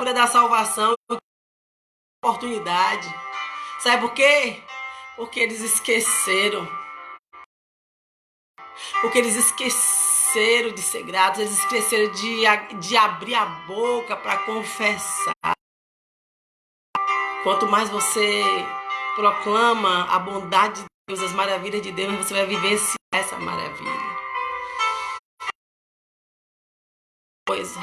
da salvação, oportunidade. Sabe por quê? Porque eles esqueceram. Porque eles esqueceram de ser gratos, eles esqueceram de abrir a boca para confessar. Quanto mais você proclama a bondade de Deus, as maravilhas de Deus, você vai vivenciar essa maravilha. Coisa.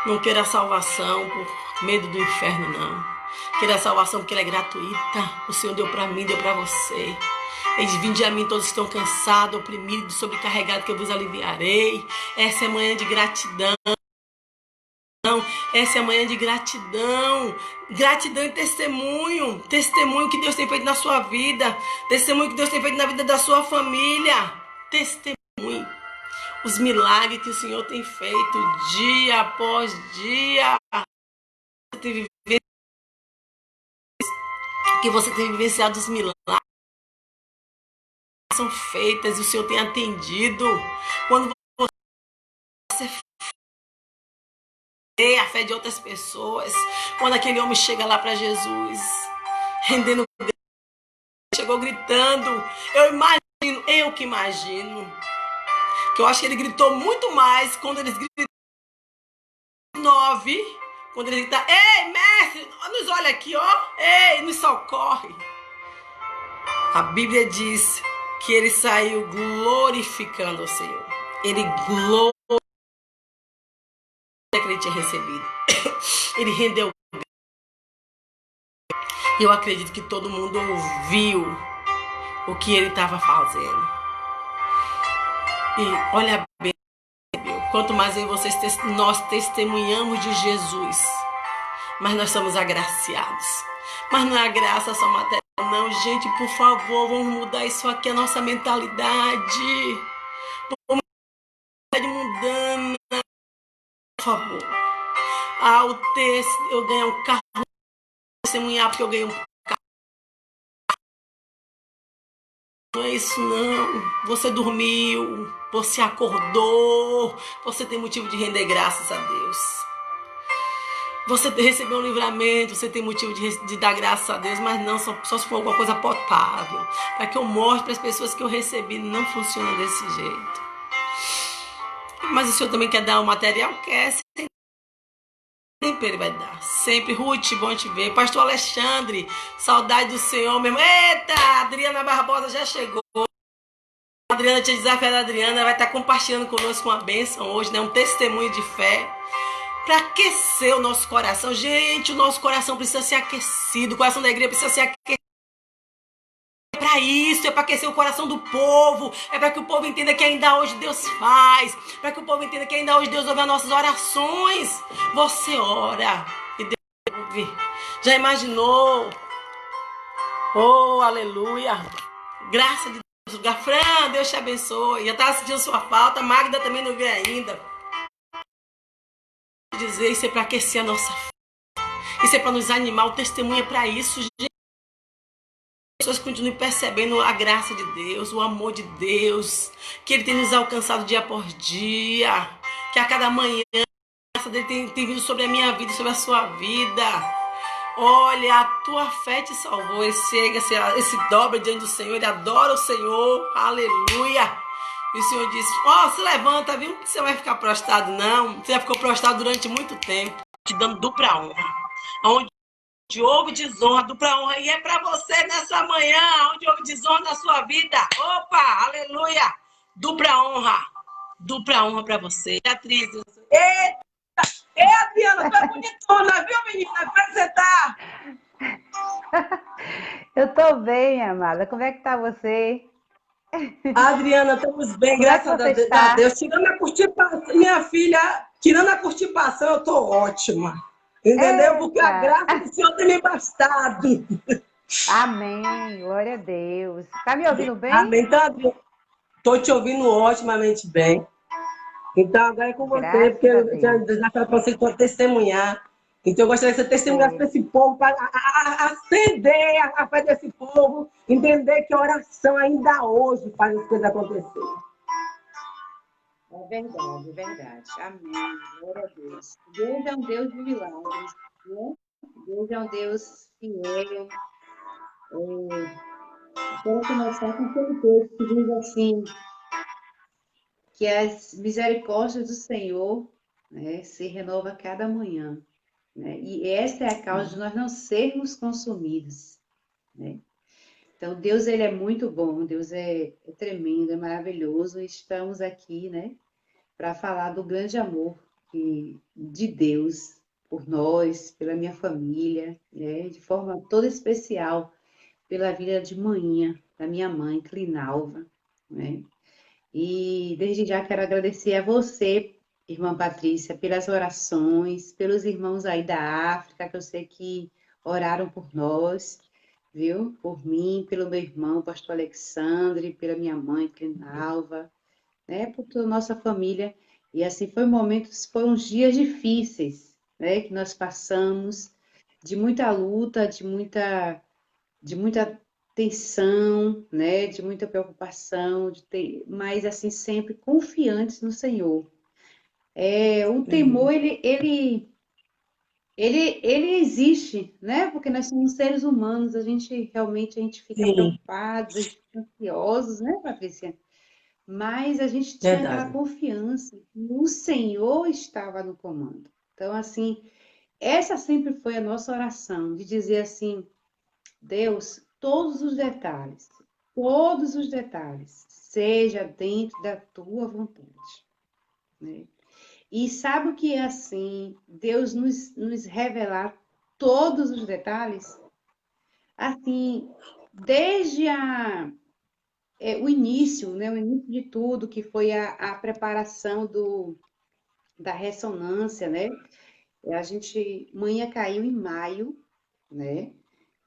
Não queira salvação por medo do inferno, não. Queira salvação porque ela é gratuita. O Senhor deu para mim, deu para você. Eis, vinde a mim, todos estão cansados, oprimidos, sobrecarregados, que eu vos aliviarei. Essa é manhã de gratidão. Essa é a manhã de gratidão. Gratidão e testemunho. Testemunho que Deus tem feito na sua vida. Testemunho que Deus tem feito na vida da sua família. Testemunho. Os milagres que o Senhor tem feito dia após dia. Que você tem vivenciado os milagres são feitas e o Senhor tem atendido. Quando você vê a fé de outras pessoas, quando aquele homem chega lá para Jesus, rendendo, chegou gritando, eu que imagino, que eu acho que ele gritou muito mais quando eles gritam 9, quando ele grita, ei, mestre, nos olha aqui, ó, ei, nos socorre. A Bíblia diz que ele saiu glorificando o Senhor. Ele glorificou que ele tinha recebido. Ele rendeu. E eu acredito que todo mundo ouviu o que ele estava fazendo. E olha bem, quanto mais eu e vocês nós testemunhamos de Jesus, mas nós somos agraciados. Mas não é a graça só material, não, gente, por favor, vamos mudar isso aqui, a nossa mentalidade. Vamos mudando, por favor. Ao ter eu ganhar um carro, testemunhar porque eu ganhei um carro. Não é isso, não. Você dormiu, você acordou, você tem motivo de render graças a Deus. Você recebeu um livramento, você tem motivo de dar graças a Deus, mas não só se for alguma coisa potável. Para que eu mostre para as pessoas que eu recebi, não funciona desse jeito. Mas o Senhor também quer dar o material? Quer, sempre Ele vai dar. Sempre. Ruth, bom te ver. Pastor Alexandre, saudade do Senhor mesmo. Eita, a Adriana Barbosa já chegou. A Adriana tinha desafiado, a Adriana vai estar compartilhando conosco uma bênção hoje, né? Um testemunho de fé. Para aquecer o nosso coração. Gente, o nosso coração precisa ser aquecido. O coração da igreja precisa ser aquecido. É para isso, é para aquecer o coração do povo. É para que o povo entenda que ainda hoje Deus faz. Para que o povo entenda que ainda hoje Deus ouve as nossas orações. Você ora e Deus ouve. Já imaginou? Oh, aleluia. Graça de Deus. Gafran, Deus te abençoe. Já estava sentindo sua falta. Magda também não veio ainda. Dizer, isso é para aquecer a nossa fé. Isso é para nos animar. O testemunho é para isso, gente. As pessoas continuem percebendo a graça de Deus, o amor de Deus, que Ele tem nos alcançado dia por dia, que a cada manhã a graça dele tem vindo sobre a minha vida, sobre a sua vida. Olha, a tua fé te salvou. Ele chega, ele se dobra diante do Senhor, ele adora o Senhor, aleluia. E o Senhor disse, se levanta, viu? Você vai ficar prostrado, não. Você já ficou prostrado durante muito tempo, te dando dupla honra. Onde houve desonra, dupla honra. E é para você nessa manhã, onde houve desonra na sua vida. Opa, aleluia. Dupla honra para você. Beatriz. Eita, Adriana, tu é bonitona, viu, menina? Como é que você tá? Eu tô bem, amada. Como é que tá você? Adriana, estamos bem, graças a Deus. Tirando a constipação, minha filha, tirando a constipação, eu tô ótima. Entendeu? Porque a graça do Senhor tem me bastado. Amém, glória a Deus. Tá me ouvindo bem? Amém. Então, Adriana, tô te ouvindo otimamente bem. Então, agora é com você, porque eu já para você testemunhar. Então, eu gostaria que você testemunhasse para esse povo, para acender a fé desse povo, entender que a oração ainda hoje faz as coisas acontecerem. É verdade, é verdade. Amém. Glória a Deus. Deus é um Deus de milagres, né? Deus é um Deus fiel. Quero começar com aquele texto que diz assim, que as misericórdias do Senhor, né, se renova a cada manhã, né? E essa é a causa de nós não sermos consumidos, né? Então, Deus, ele é muito bom, Deus é tremendo, é maravilhoso. E estamos aqui, né, para falar do grande amor de Deus por nós, pela minha família, né, de forma toda especial, pela vida de manhã, da minha mãe, Clinalva, né? E desde já quero agradecer a você, irmã Patrícia, pelas orações, pelos irmãos aí da África, que eu sei que oraram por nós, viu? Por mim, pelo meu irmão, pastor Alexandre, pela minha mãe, Clinalva, né? Por toda a nossa família. E assim foram dias difíceis, né? Que nós passamos, de muita luta, de muita tensão, né, de muita preocupação, mas assim sempre confiantes no Senhor. O temor Sim, ele existe, né? Porque nós somos seres humanos, a gente fica sim, preocupados, a gente fica ansiosos, né, Patrícia? Mas a gente tinha aquela verdade. confiança que o Senhor estava no comando. Então, assim, essa sempre foi a nossa oração, de dizer assim, Deus, todos os detalhes, seja dentro da tua vontade, né? E sabe o que é assim, Deus nos revelar todos os detalhes? Assim, desde o início, né? O início de tudo, que foi a preparação da ressonância, né? Manhã caiu em maio, né?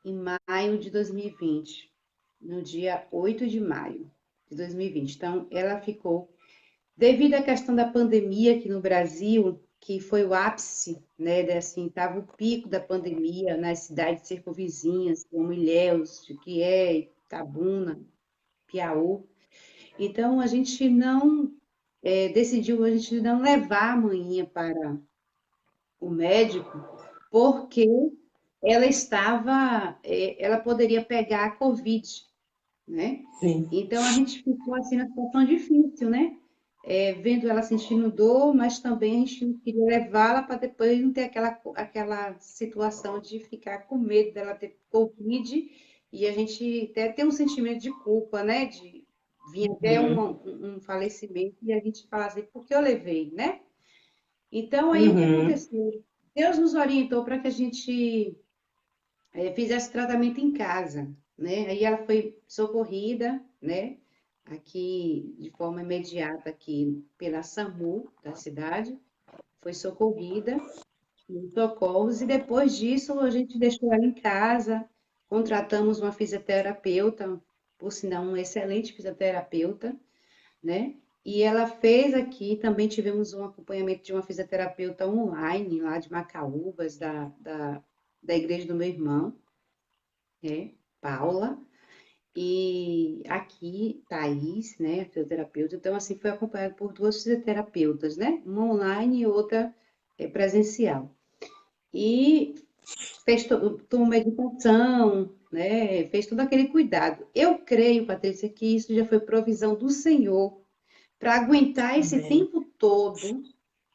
Em maio de 2020, no dia 8 de maio de 2020. Então, ela ficou, devido à questão da pandemia aqui no Brasil, que foi o ápice, né, assim, estava o pico da pandemia nas cidades circunvizinhas, como Ilhéus, Jequié, Itabuna, Piauí. Então, a gente não decidiu a gente não levar a manhã para o médico, porque ela poderia pegar a Covid, né? Sim. Então a gente ficou assim na situação difícil, né? Vendo ela sentindo dor, mas também a gente não queria levá-la para depois não ter aquela situação de ficar com medo dela ter Covid e a gente até ter um sentimento de culpa, né? De vir até Uhum. um falecimento e a gente falar assim, por que eu levei, né? Então aí o que Uhum. aconteceu? Deus nos orientou para que a gente fizesse tratamento em casa, né? Aí ela foi socorrida, né? Aqui de forma imediata aqui pela SAMU da cidade, foi socorrida nos socorros e depois disso a gente deixou ela em casa, contratamos uma fisioterapeuta, por sinal um excelente fisioterapeuta, né? E ela fez aqui, também tivemos um acompanhamento de uma fisioterapeuta online lá de Macaúbas, da igreja do meu irmão, Paula, e aqui, Thaís, né, fisioterapeuta. Então, assim, foi acompanhado por duas fisioterapeutas, né? Uma online e outra presencial. E tomou meditação, né? Fez todo aquele cuidado. Eu creio, Patrícia, que isso já foi provisão do Senhor para aguentar esse Amém. tempo todo,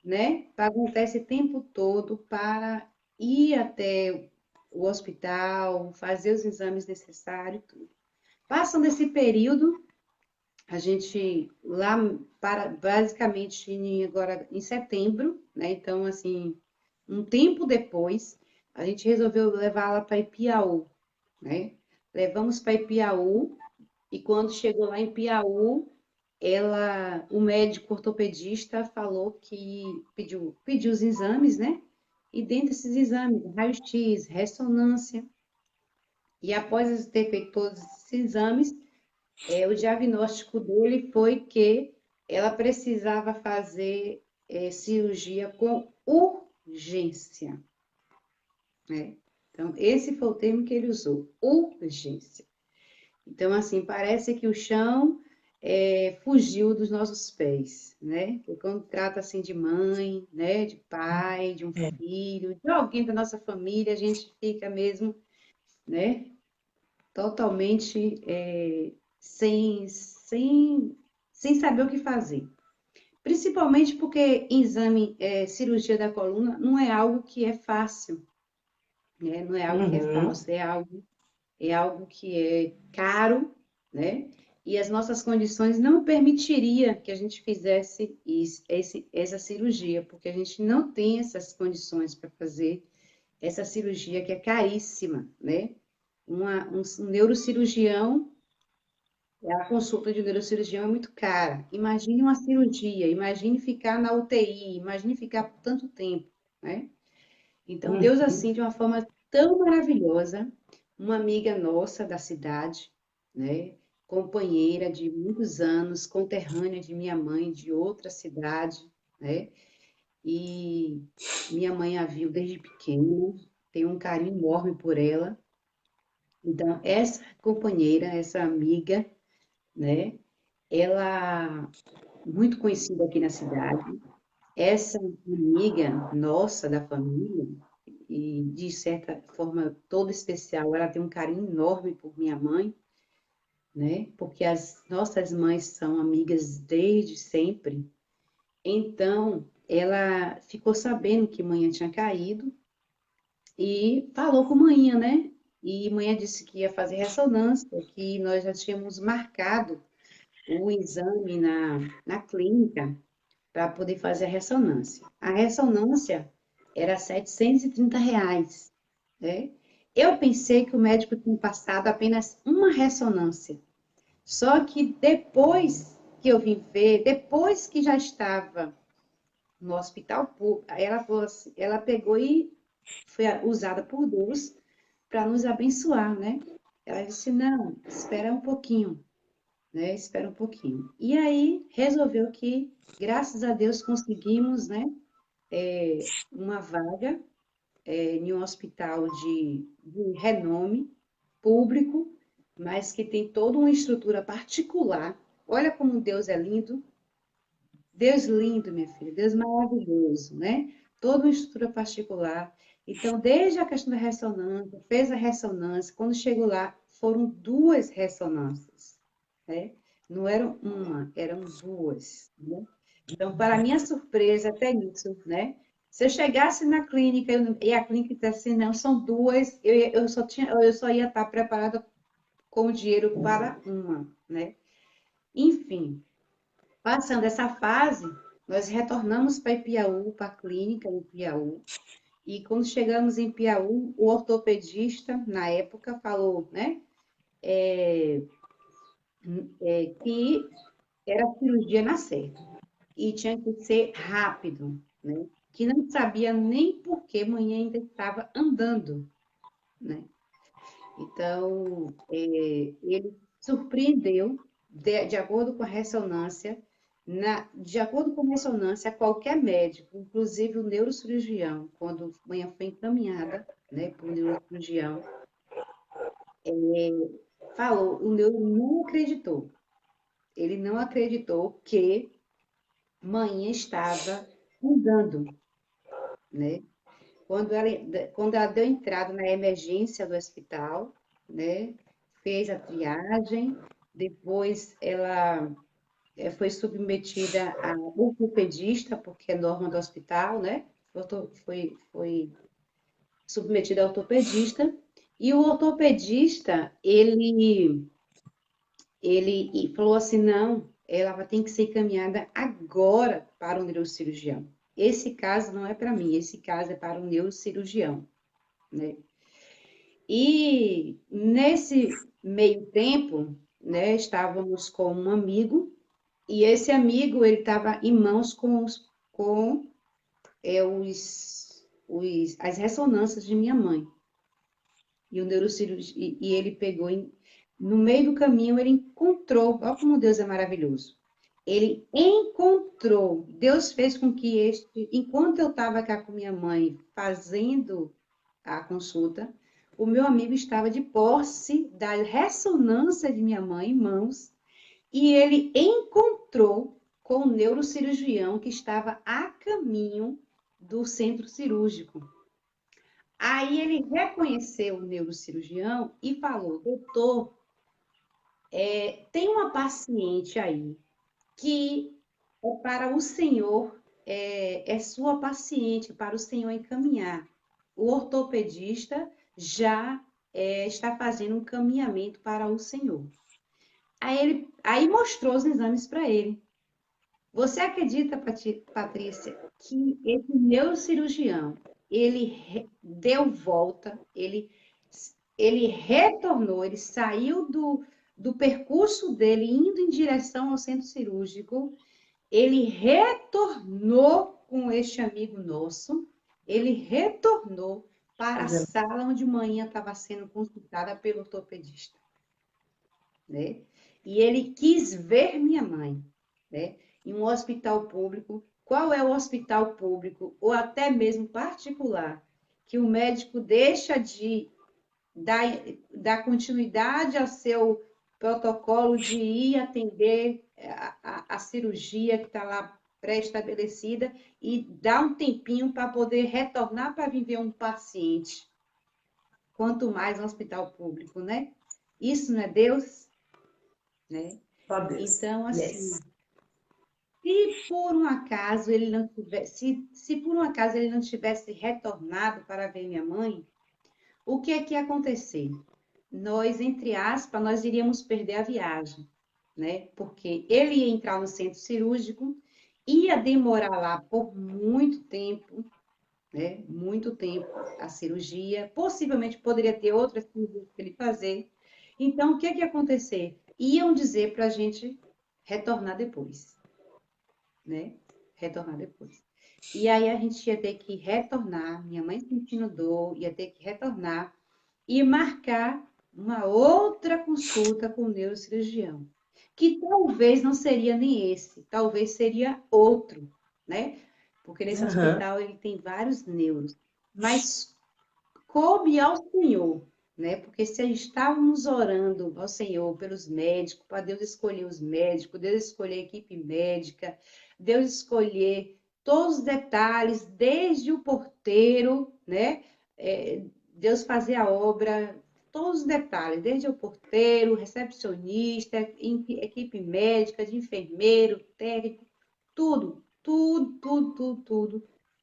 né? Para aguentar esse tempo todo para ir até o hospital, fazer os exames necessários. Passando esse período, a gente lá para basicamente agora em setembro, né? Então, assim, um tempo depois, a gente resolveu levá-la para Ipiaú, né? Levamos para Ipiaú e quando chegou lá em Piauí, o médico ortopedista falou que pediu os exames, né? E dentre esses exames, raio-x, ressonância, e após ter feito todos esses exames, o diagnóstico dele foi que ela precisava fazer cirurgia com urgência, né? Então, esse foi o termo que ele usou, urgência. Então, assim, parece que o chão fugiu dos nossos pés, né? Porque quando trata assim de mãe, né, de pai, de um É. filho, de alguém da nossa família, a gente fica mesmo, né, totalmente sem saber o que fazer. Principalmente porque exame, cirurgia da coluna não é algo que é fácil, né? Não é algo que é Uhum. fácil, é algo que é caro, né? E as nossas condições não permitiria que a gente fizesse essa cirurgia, porque a gente não tem essas condições para fazer essa cirurgia que é caríssima, né? Um neurocirurgião, a consulta de um neurocirurgião é muito cara. Imagine uma cirurgia, imagine ficar na UTI, imagine ficar por tanto tempo, né? Então, Deus, Uhum. assim, de uma forma tão maravilhosa, uma amiga nossa da cidade, né? Companheira de muitos anos, conterrânea de minha mãe, de outra cidade, né? E minha mãe a viu desde pequena, tenho um carinho enorme por ela. Então, essa companheira, essa amiga, né? Ela, muito conhecida aqui na cidade, essa amiga nossa da família, e de certa forma toda especial, ela tem um carinho enorme por minha mãe, né? Porque as nossas mães são amigas desde sempre. Então, ela ficou sabendo que manhã tinha caído e falou com manhã, né? E manhã disse que ia fazer ressonância, que nós já tínhamos marcado o exame na clínica para poder fazer a ressonância. A ressonância era R$ 730, né? Eu pensei que o médico tinha passado apenas uma ressonância. Só que depois que eu vim ver, depois que já estava no hospital público, ela falou assim, ela pegou e foi usada por Deus para nos abençoar, né? Ela disse: "Não, espera um pouquinho, né? Espera um pouquinho". E aí resolveu que, graças a Deus, conseguimos, né? Uma vaga em um hospital de renome público, mas que tem toda uma estrutura particular. Olha como Deus é lindo. Deus lindo, minha filha. Deus maravilhoso, né? Toda uma estrutura particular. Então, desde a questão da ressonância, fez a ressonância. Quando chegou lá, foram duas ressonâncias, né? Não eram uma, eram duas, né? Então, para minha surpresa, até nisso, né? Se eu chegasse na clínica e a clínica dissesse assim, não, são duas, eu só ia estar preparada com o dinheiro para uma, né? Enfim, passando essa fase, nós retornamos para Ipiaú, para a clínica em Ipiaú, e quando chegamos em Piauí, o ortopedista, na época, falou, né, que era cirurgia na certa e tinha que ser rápido, né? Que não sabia nem por que manhã ainda estava andando, né? Então, ele surpreendeu, de acordo com a ressonância, de acordo com a ressonância, qualquer médico, inclusive o neurocirurgião, quando manhã foi encaminhada, né, para o neurocirurgião, falou, o neuro não acreditou. Ele não acreditou que manhã estava andando, né? Quando ela deu entrada na emergência do hospital, né? Fez a triagem, depois ela foi submetida a ortopedista, porque é norma do hospital, né? Foi submetida a ortopedista, e o ortopedista, ele falou assim, não, ela tem que ser encaminhada agora para o neurocirurgião. Esse caso não é para mim, esse caso é para o neurocirurgião, né? E nesse meio tempo, né, estávamos com um amigo, e esse amigo, ele estava em mãos com as ressonâncias de minha mãe. E o neurocirurgião, e ele pegou, no meio do caminho, ele encontrou, olha como Deus é maravilhoso. Ele encontrou, Deus fez com que enquanto eu estava cá com minha mãe fazendo a consulta, o meu amigo estava de posse da ressonância de minha mãe em mãos, e ele encontrou com o neurocirurgião que estava a caminho do centro cirúrgico. Aí ele reconheceu o neurocirurgião e falou: doutor, tem uma paciente aí que é para o senhor, é sua paciente, para o senhor encaminhar. O ortopedista já está fazendo um encaminhamento para o senhor. Aí mostrou os exames para ele. Você acredita, Patrícia, que esse neurocirurgião, ele deu volta, ele retornou, ele saiu do percurso dele, indo em direção ao centro cirúrgico, ele retornou com este amigo nosso, ele retornou para a sala onde manhã estava sendo consultada pelo ortopedista, né? E ele quis ver minha mãe, né? Em um hospital público. Qual é o hospital público, ou até mesmo particular, que o médico deixa de dar continuidade ao seu protocolo de ir atender a cirurgia que está lá pré-estabelecida e dar um tempinho para poder retornar para viver um paciente? Quanto mais no hospital público, né? Isso não é Deus? Né? Então, assim, se por um acaso ele não tivesse, se por um acaso ele não tivesse retornado para ver minha mãe, o que é que ia acontecer? Nós, entre aspas, nós iríamos perder a viagem, né? Porque ele ia entrar no centro cirúrgico, ia demorar lá por muito tempo, né? Muito tempo a cirurgia, possivelmente poderia ter outras cirurgias para ele fazer. Então, o que é que ia acontecer? Iam dizer para a gente retornar depois, né? Retornar depois. E aí a gente ia ter que retornar, minha mãe sentindo dor, ia ter que retornar e marcar uma outra consulta com o neurocirurgião, que talvez não seria nem esse, talvez seria outro, né? Porque nesse hospital ele tem vários neuros, mas coube ao Senhor, né? Porque se estávamos orando ao Senhor pelos médicos, para Deus escolher os médicos, Deus escolher a equipe médica, Deus escolher todos os detalhes, desde o porteiro, né? Deus fazer a obra, todos os detalhes, desde o porteiro, recepcionista, equipe médica, de enfermeiro, técnico, tudo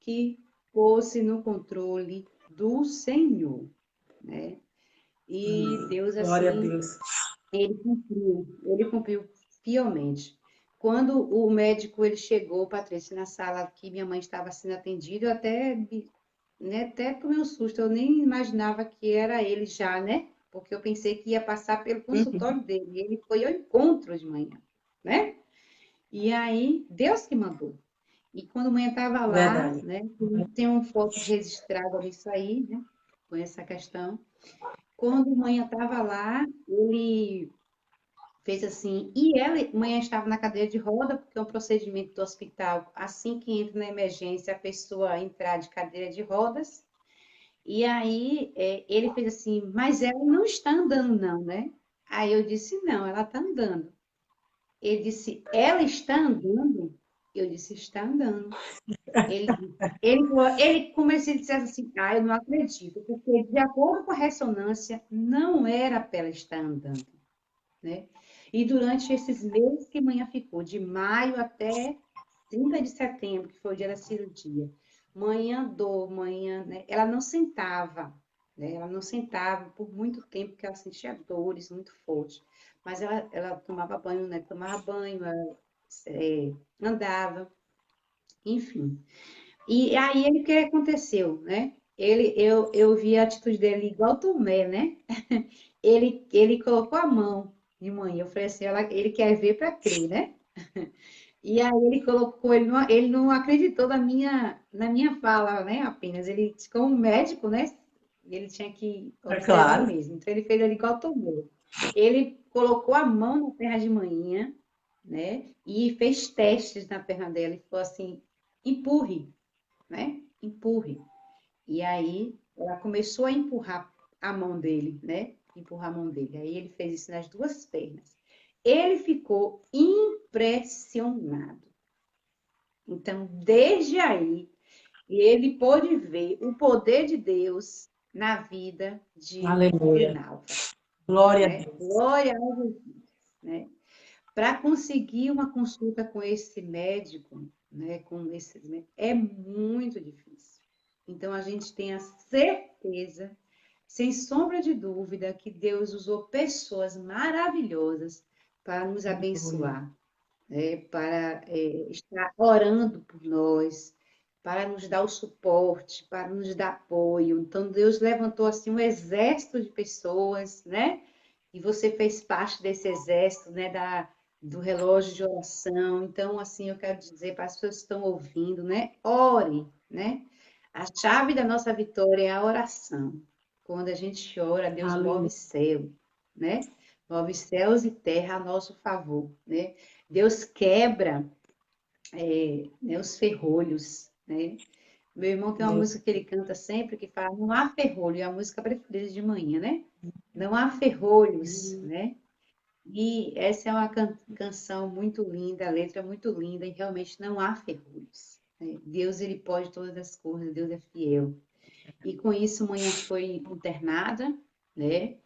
que fosse no controle do Senhor, né? E Deus, Glória a assim, Deus. ele cumpriu fielmente. Quando o médico ele chegou, Patrícia, na sala que minha mãe estava sendo atendida, eu até tomei um susto, eu nem imaginava que era ele já, né? Porque eu pensei que ia passar pelo consultório dele, e ele foi ao encontro de manhã, né? E aí, Deus que mandou. E quando a mãe estava lá, Verdade. né? Tem uma foto registrada nisso aí, né? Com essa questão. Quando a mãe estava lá, ele fez assim, e ela, a mãe estava na cadeira de roda, porque é um procedimento do hospital, assim que entra na emergência, a pessoa entrar de cadeira de rodas. E aí ele fez assim, mas ela não está andando, não, né? Aí eu disse, não, ela está andando. Ele disse, ela está andando? Eu disse, está andando. Ele começou a dizer assim, eu não acredito, porque de acordo com a ressonância, não era para ela estar andando, né? E durante esses meses que manhã ficou, de maio até 30 de setembro, que foi o dia da cirurgia, manhã andou, manhã, né? Ela não sentava, né? Ela não sentava por muito tempo, porque ela sentia dores muito fortes. Mas ela tomava banho, né? Tomava banho, ela, andava, enfim. E aí, o que aconteceu, né? Eu vi a atitude dele igual Tomé, né? Ele colocou a mão de manhã. Eu falei assim, ele quer ver para crer, né? E aí ele colocou, ele não acreditou na minha fala, né? Apenas ele, como médico, né? Ele tinha que É observar claro. mesmo. Então ele fez ele igual Tomé. Ele colocou a mão na perna de manhã, né? E fez testes na perna dela e falou assim, empurre, né? Empurre. E aí ela começou a empurrar a mão dele, né? Empurrar a mão dele. Aí ele fez isso nas duas pernas. ele ficou impressionado. Então, desde aí, ele pôde ver o poder de Deus na vida de Aleluia. Glinalva. Glória a Né? Deus. Glória a Jesus. Né? Para conseguir uma consulta com esse médico, né, é muito difícil. Então, a gente tem a certeza, sem sombra de dúvida, que Deus usou pessoas maravilhosas para nos abençoar, né, para estar orando por nós, para nos dar o suporte, para nos dar apoio. Então, Deus levantou assim um exército de pessoas, né? E você fez parte desse exército, né, do relógio de oração. Então, assim, eu quero dizer para as pessoas que estão ouvindo, né? Ore, né? A chave da nossa vitória é a oração. Quando a gente ora, Deus move Aleluia. céu, né? Move céus e terra a nosso favor, né? Deus quebra né, os ferrolhos, né? Meu irmão tem uma música que ele canta sempre que fala: não há ferrolho, é a música preferida de manhã, né? Não há ferrolhos, né? E essa é uma canção muito linda, a letra é muito linda e realmente não há ferrolhos, né? Deus, ele pode todas as coisas, Deus é fiel. E com isso, manhã foi internada, né?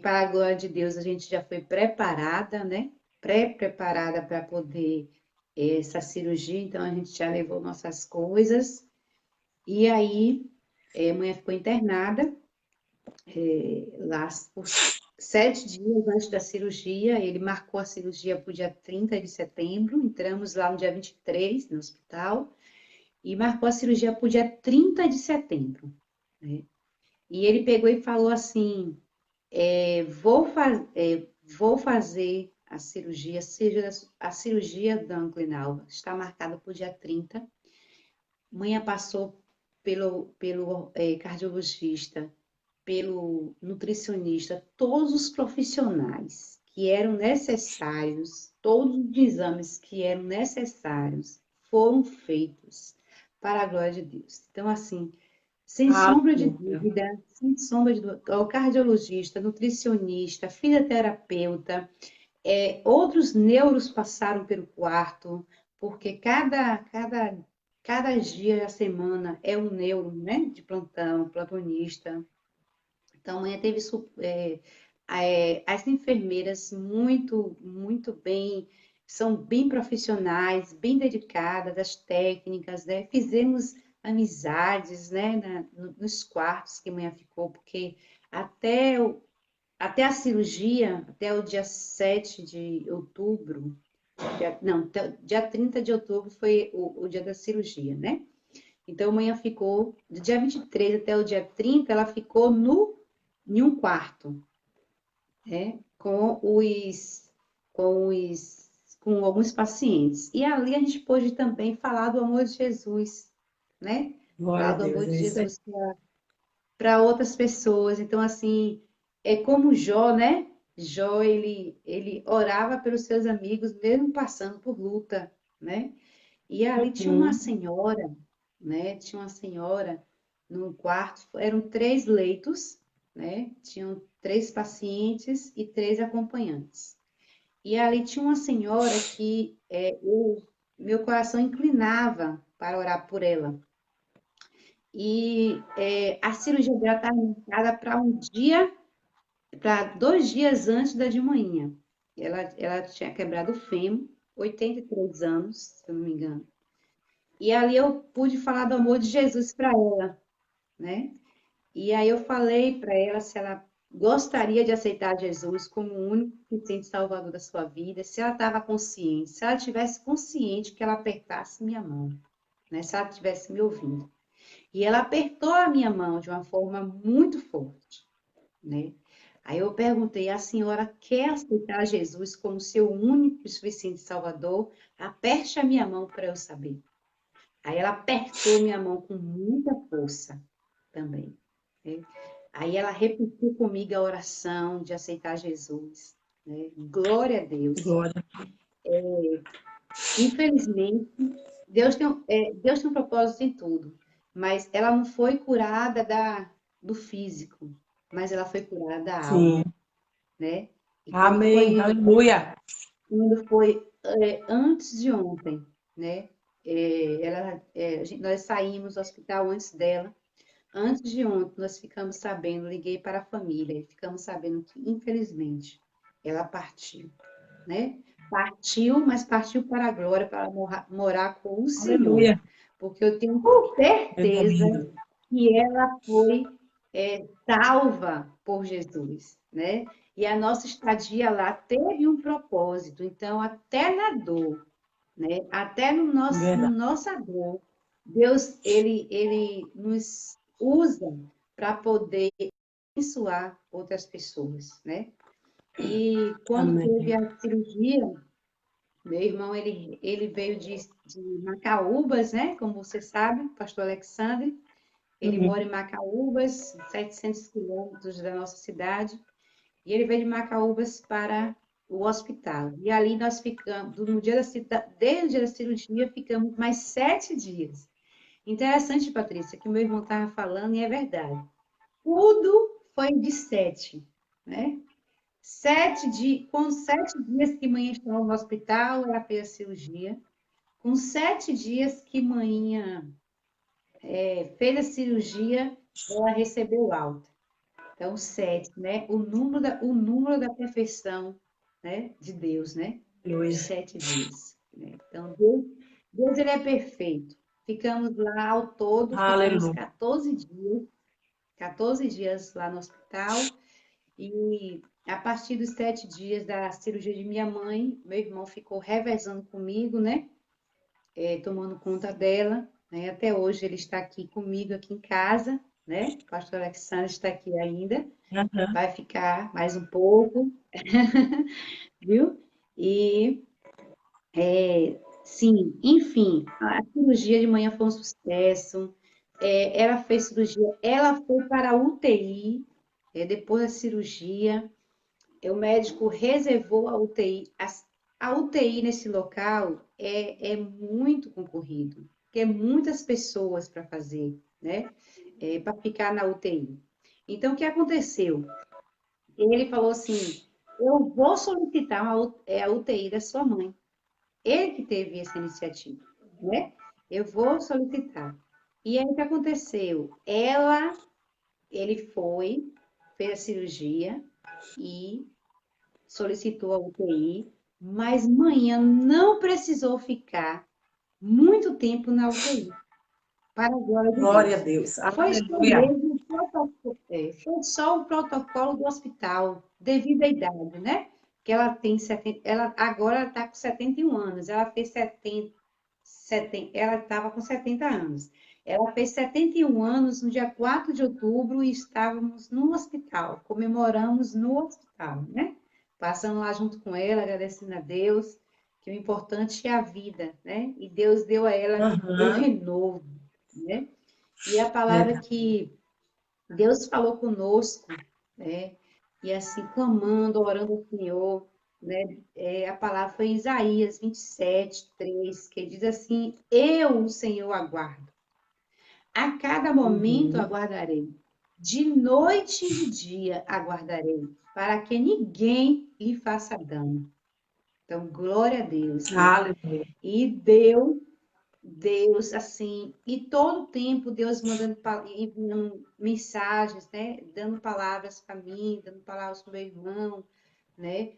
Para a glória de Deus, a gente já foi preparada, né? Pré-preparada para poder essa cirurgia, então a gente já levou nossas coisas. E aí, manhã ficou internada, lá por 7 dias antes da cirurgia. Ele marcou a cirurgia para o dia 30 de setembro, entramos lá no dia 23 no hospital, e marcou a cirurgia para o dia 30 de setembro, né? E ele pegou e falou assim: vou fazer a cirurgia, seja a cirurgia da Anclinalva, está marcada para o dia 30. Manhã passou pelo cardiologista, pelo nutricionista, todos os profissionais que eram necessários, todos os exames que eram necessários foram feitos para a glória de Deus. Então, assim, sem sombra de Aleluia. dúvida, sem sombra de dúvida, o cardiologista, nutricionista, fisioterapeuta, outros neuros passaram pelo quarto, porque cada dia da semana é um neuro, né, de plantão, plantonista. Então, amanhã teve as enfermeiras muito bem, são bem profissionais, bem dedicadas às técnicas, né? Fizemos amizades, né, nos quartos que amanhã ficou, porque até a cirurgia, até o dia 7 de outubro, não, dia 30 de outubro foi o dia da cirurgia, né? Então, amanhã ficou, do dia 23 até o dia 30, ela ficou em um quarto, né? Com alguns pacientes. E ali a gente pôde também falar do amor de Jesus, né? Glória Falar a do amor Deus. de É isso aí. Jesus para outras pessoas. Então, assim, é como Jó, né? Jó, ele orava pelos seus amigos, mesmo passando por luta, né? E ali tinha uma Uhum. senhora, né? Tinha uma senhora num quarto, eram 3 leitos, né? Tinham 3 pacientes e 3 acompanhantes. E ali tinha uma senhora que meu coração inclinava para orar por ela. E a cirurgia dela estava marcada para 2 dias antes da de manhã. Ela tinha quebrado o fêmur, 83 anos, se eu não me engano. E ali eu pude falar do amor de Jesus para ela, né? E aí eu falei para ela se ela gostaria de aceitar Jesus como o único suficiente salvador da sua vida, se ela estava consciente, se ela tivesse consciente que ela apertasse minha mão, né? Se ela estivesse me ouvindo. E ela apertou a minha mão de uma forma muito forte, né? Aí eu perguntei: a senhora quer aceitar Jesus como seu único e suficiente salvador? Aperte a minha mão para eu saber. Aí ela apertou minha mão com muita força também, né? Aí ela repetiu comigo a oração de aceitar Jesus, né? Glória a Deus. Glória. Infelizmente, Deus tem um propósito em tudo, mas ela não foi curada do físico, mas ela foi curada da Sim. alma, né? E Amém. Aleluia. quando foi antes de ontem, né? Nós saímos do hospital antes dela. Antes de ontem, nós ficamos sabendo, liguei para a família e ficamos sabendo que, infelizmente, ela partiu, né? Partiu, mas partiu para a glória, para morar com o Senhor. Aleluia. Porque eu tenho Eita certeza vida. que ela foi salva por Jesus, né? E a nossa estadia lá teve um propósito. Então, até na dor, né? Até no Verdade. nossa dor, Deus, ele nos usa para poder abençoar outras pessoas, né? E quando teve Amém. a cirurgia, meu irmão, ele veio de Macaúbas, né? Como você sabe, pastor Alexandre, ele Uhum. mora em Macaúbas, 700 quilômetros da nossa cidade, e ele veio de Macaúbas para o hospital. E ali nós ficamos, no dia desde o dia da cirurgia, ficamos mais 7 dias. Interessante, Patrícia, que meu irmão estava falando, e é verdade. Tudo foi de 7, né? 7 dias, com 7 dias que manhã estava no hospital, ela fez a cirurgia. Com 7 dias que manhã fez a cirurgia, ela recebeu alta. Então, 7, né? O número da perfeição, né? De Deus, né? Os Aleluia. 7 dias. Né? Então, Deus, ele é perfeito. Ficamos lá ao todo, ficamos Aleluia. 14 dias lá no hospital. E a partir dos 7 dias da cirurgia de minha mãe, meu irmão ficou revezando comigo, né? Tomando conta dela, né? Até hoje ele está aqui comigo, aqui em casa, né? O pastor Alexandre está aqui ainda, Aham. vai ficar mais um pouco, viu? E, sim, enfim, a cirurgia de manhã foi um sucesso. Ela fez cirurgia, ela foi para a UTI, depois da cirurgia, o médico reservou a UTI. A UTI nesse local é muito concorrido, porque é muitas pessoas para fazer, né? Para ficar na UTI. Então, o que aconteceu? Ele falou assim: eu vou solicitar a UTI da sua mãe. Ele que teve essa iniciativa, né? Eu vou solicitar. E aí, o que aconteceu? Ele foi, fez a cirurgia e solicitou a UTI, mas manhã não precisou ficar muito tempo na UTI, para a glória de Glória a Deus. Deus. Foi só Aleluia. mesmo foi só o protocolo do hospital, devido à idade, né? Que ela tem 70, agora está com 71 anos, ela fez 70, ela estava com 70 anos. Ela fez 71 anos no dia 4 de outubro e estávamos no hospital, comemoramos no hospital, né? Passando lá junto com ela, agradecendo a Deus, que o importante é a vida, né? E Deus deu a ela o Aham. renovo, né? E a palavra Verdade. que Deus falou conosco, né? E assim, clamando, orando ao Senhor, né? A palavra foi em Isaías 27:3, que diz assim: eu, o Senhor, aguardo. A cada momento Uhum. aguardarei. De noite e de dia aguardarei, para que ninguém lhe faça dano. Então, glória a Deus, né? Aleluia. E Deus, assim, e todo o tempo Deus enviando mensagens, né? Dando palavras para mim, dando palavras para o meu irmão, né?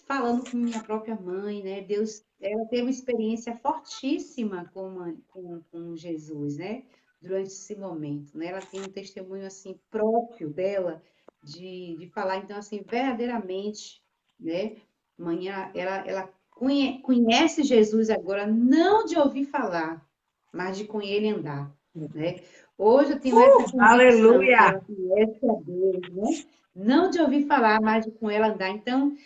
Falando com minha própria mãe, né? Deus, ela teve uma experiência fortíssima com Jesus, né? Durante esse momento, né? Ela tem um testemunho, assim, próprio dela, de falar, então, assim, verdadeiramente, né? Manhã, ela conhece Jesus agora, não de ouvir falar, mas de com ele andar, né? Hoje eu tenho essa convicção que Aleluia. ela conhece a Deus, né? Não de ouvir falar, mas de com ela andar. Então,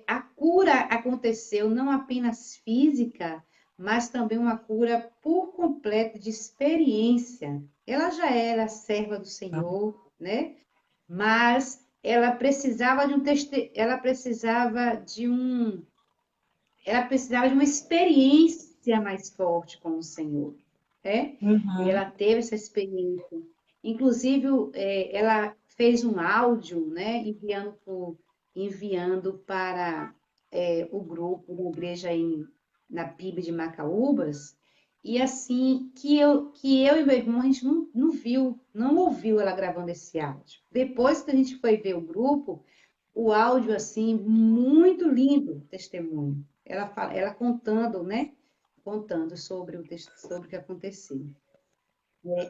a cura aconteceu não apenas física, mas também uma cura por completo de experiência. Ela já era serva do Senhor, né? Mas ela precisava de uma experiência mais forte com o Senhor, né? E Uhum. ela teve essa experiência. Inclusive, ela fez um áudio, né, enviando enviando para o grupo da igreja na PIB de Macaúbas, e assim, que eu e meu irmão, a gente não viu, não ouviu ela gravando esse áudio. Depois que a gente foi ver o grupo, o áudio, assim, muito lindo, testemunho. Ela contando, né? Contando sobre o que aconteceu.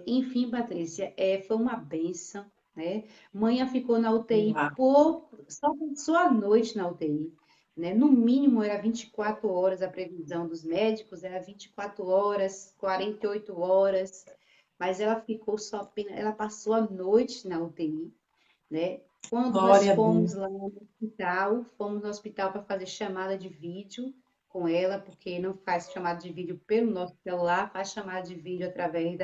Enfim, Patrícia, foi uma bênção, né? Manhã ficou na UTI só passou a noite na UTI, né? No mínimo era 24 horas, a previsão dos médicos era 24 horas, 48 horas, mas ela ficou ela passou a noite na UTI, né? Quando nós Glória a Deus. fomos no hospital para fazer chamada de vídeo com ela, porque não faz chamada de vídeo pelo nosso celular, faz chamada de vídeo através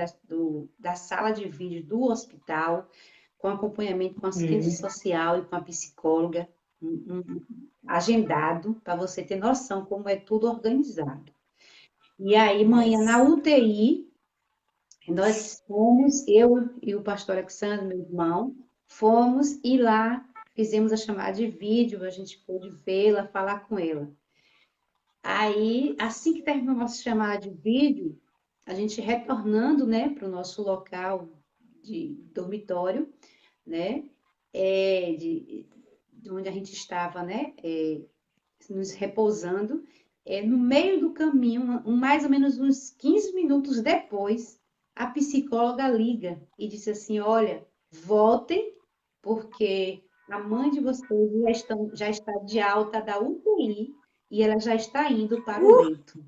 da sala de vídeo do hospital, com acompanhamento com assistente social e com a psicóloga, agendado, para você ter noção como é tudo organizado. E aí, manhã na UTI, nós fomos, eu e o pastor Alexandre, meu irmão, fomos e lá fizemos a chamada de vídeo, a gente pôde vê-la, falar com ela. Aí, assim que terminou a nossa chamada de vídeo, a gente retornando, né, para o nosso local de dormitório, né, de onde a gente estava, né, nos repousando, no meio do caminho, mais ou menos uns 15 minutos depois, a psicóloga liga e disse assim: olha, voltem, porque a mãe de vocês já está de alta da UTI e ela já está indo para o leito.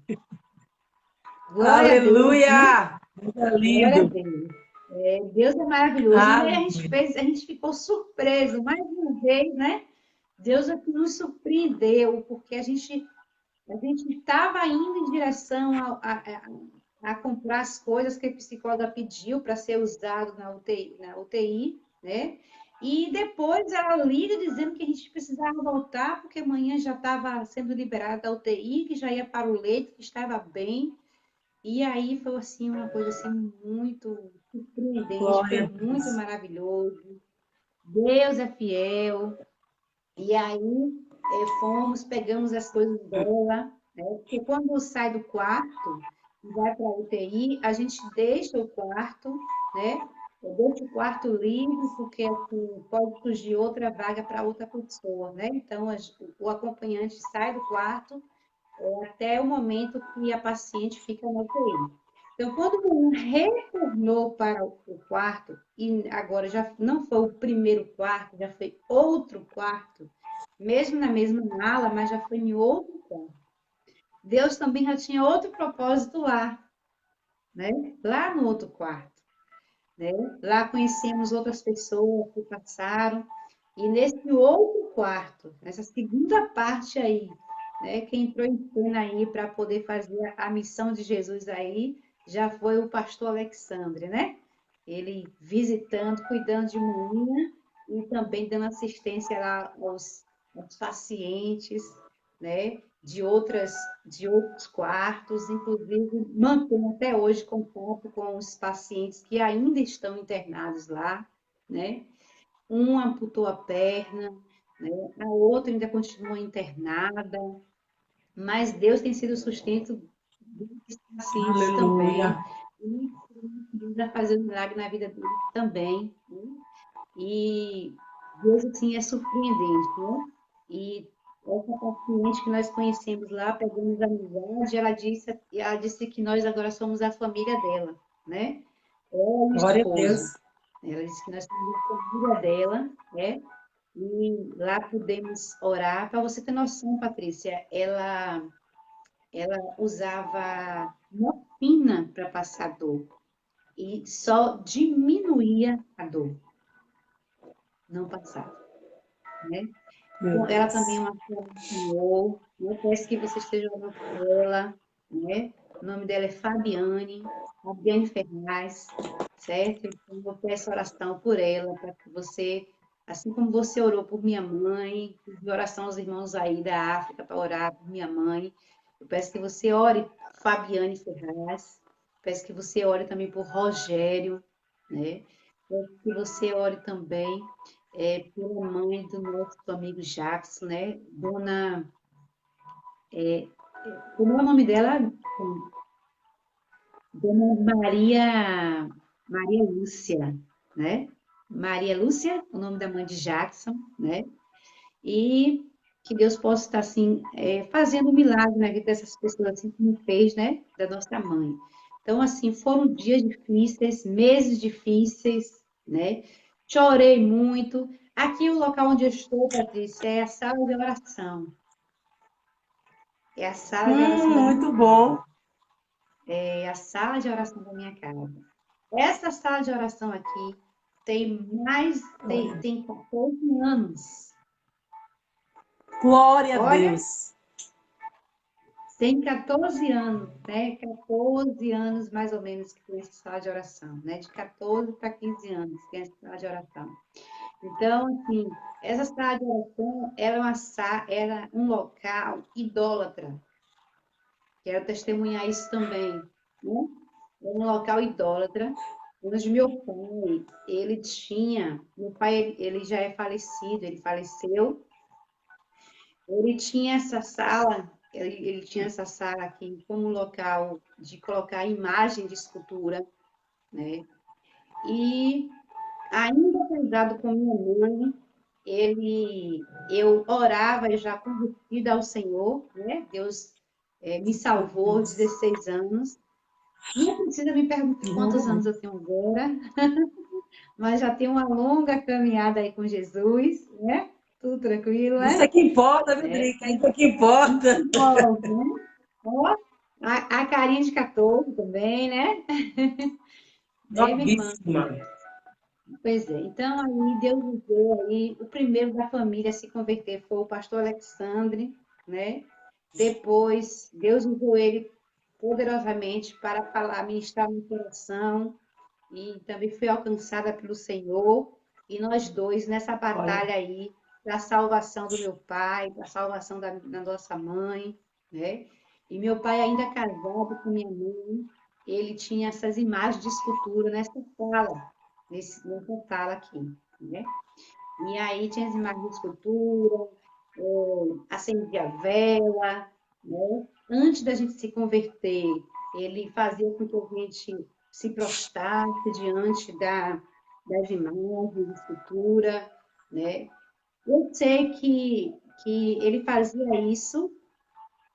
Glória a Deus, né? Aleluia! É Glória a lindo. Deus. Deus é maravilhoso. E aí a gente ficou surpreso, mais uma vez, né? Deus é que nos surpreendeu, porque a gente estava indo em direção a comprar as coisas que a psicóloga pediu para ser usado na UTI, né? E depois ela liga dizendo que a gente precisava voltar, porque amanhã já estava sendo liberada da UTI, que já ia para o leito, que estava bem. E aí foi assim uma coisa assim muito surpreendente, foi Glória a muito Deus. maravilhoso. Deus é fiel. E aí pegamos as coisas dela, né? Porque quando sai do quarto e vai para a UTI, a gente deixa o quarto, né? Eu deixo o quarto livre, porque assim, pode surgir outra vaga para outra pessoa, né? Então, o acompanhante sai do quarto até o momento que a paciente fica na UTI. Então, quando o menino retornou para o quarto, e agora já não foi o primeiro quarto, já foi outro quarto, mesmo na mesma ala, mas já foi em outro quarto. Deus também já tinha outro propósito lá, né? Lá no outro quarto, né? Lá conhecemos outras pessoas que passaram, e nesse outro quarto, nessa segunda parte aí, né? Quem entrou em cena aí para poder fazer a missão de Jesus aí, já foi o pastor Alexandre, né? Ele visitando, cuidando de manhã e também dando assistência lá aos pacientes, né? De outros quartos, inclusive mantém até hoje contato com os pacientes que ainda estão internados lá, né? Um amputou a perna, né? A outra ainda continua internada, mas Deus tem sido o sustento dos pacientes também, Aleluia. e Deus vai fazer um milagre na vida deles também, né? E Deus, assim, é surpreendente, né? E essa paciente que nós conhecemos lá, pegamos amizade, ela disse que nós agora somos a família dela, né? Ela e o Glória a esposo. Deus. Ela disse que nós somos a família dela, né? E lá podemos orar. Para você ter noção, Patrícia, ela usava morfina para passar dor e só diminuía a dor, não passava, né? Meu Então, ela também é Deus. uma filha do Senhor, né? Peço que você esteja orando por ela, né? O nome dela é Fabiane Ferraz, certo? Então, eu peço oração por ela, para que você, assim como você orou por minha mãe, de oração aos irmãos aí da África para orar por minha mãe, eu peço que você ore por Fabiane Ferraz, peço que você ore também por Rogério, né? Que você ore também pela mãe do nosso amigo Jackson, né? Como é o nome dela? Dona Maria Lúcia, né? Maria Lúcia, o nome da mãe de Jackson, né? E que Deus possa estar, assim, fazendo um milagre na vida dessas pessoas, assim como fez, né? Da nossa mãe. Então, assim, foram dias difíceis, meses difíceis, né? Chorei muito. Aqui, o local onde eu estou, Patrícia, é a sala de oração. É a sala de oração da minha Muito casa. bom. É a sala de oração da minha casa. Essa sala de oração aqui tem 14 anos. Glória a Olha, Deus. tem 14 anos, né? 14 anos mais ou menos que tem essa sala de oração, né? De 14 para 15 anos tem essa sala de oração. Então, assim, essa sala de oração era um local idólatra. Quero testemunhar isso também, né? Era um local idólatra, onde meu pai, ele já é falecido, ele faleceu. Ele tinha essa sala, ele tinha essa sala aqui como local de colocar imagem de escultura, né? E ainda casado com minha mãe, eu orava já convertida ao Senhor, né? Deus me salvou aos 16 anos. Não precisa me perguntar quantos anos eu tenho agora, mas já tenho uma longa caminhada aí com Jesus, né? Tudo tranquilo, Isso né? é que importa, viu, É, Drica? Isso é que importa. bom, né? Ó, a carinha de 14 também, né? Né, minha irmã? Novíssima. Pois é. Então, aí, Deus usou aí, o primeiro da família a se converter foi o pastor Alexandre, né? Depois, Deus usou ele poderosamente para falar, ministrar no coração, e também fui alcançada pelo Senhor, e nós dois nessa Olha, batalha aí, para a salvação do meu pai, para a salvação da nossa mãe, né? E meu pai, ainda casado com minha mãe, ele tinha essas imagens de escultura nessa sala aqui, né? E aí tinha as imagens de escultura, acendia vela, né? Antes da gente se converter, ele fazia com que a gente se prostrasse diante das imagens de escultura, né? Eu sei que ele fazia isso,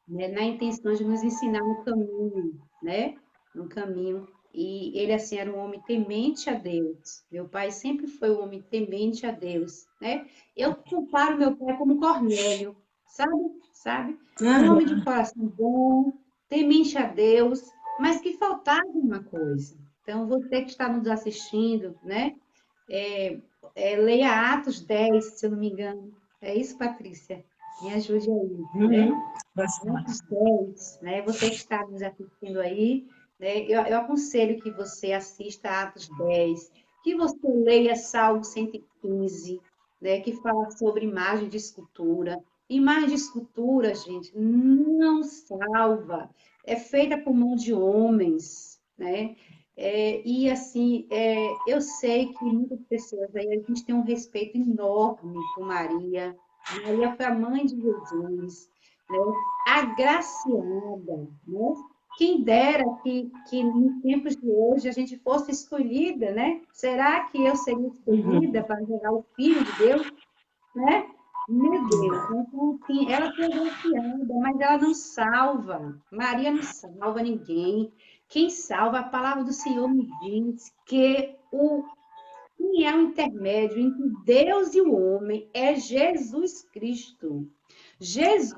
né, na intenção de nos ensinar no caminho, né? No caminho. E ele, assim, era um homem temente a Deus. Meu pai sempre foi um homem temente a Deus, né? Eu comparo meu pai como Cornélio, sabe? Sabe? Um homem de coração bom, temente a Deus, mas que faltava uma coisa. Então, você que está nos assistindo, né? Leia Atos 10, se eu não me engano. É isso, Patrícia? Me ajude aí, né? Atos 10, né? Você que está nos assistindo aí, né? Eu aconselho que você assista Atos 10, que você leia Salmo 115, né? Que fala sobre imagem de escultura. Imagem de escultura, gente, não salva. É feita por mão de homens, né? E assim, eu sei que muitas pessoas aí, a gente tem um respeito enorme por Maria. Maria foi a mãe de Jesus, né? Agraciada, né? Quem dera que nos tempos de hoje a gente fosse escolhida, né? Será que eu seria escolhida para gerar o Filho de Deus, né? Meu Deus, então, assim, ela foi agraciada, mas ela não salva. Maria não salva ninguém. Quem salva, a palavra do Senhor me diz que quem é o intermédio entre Deus e o homem é Jesus Cristo. Jesus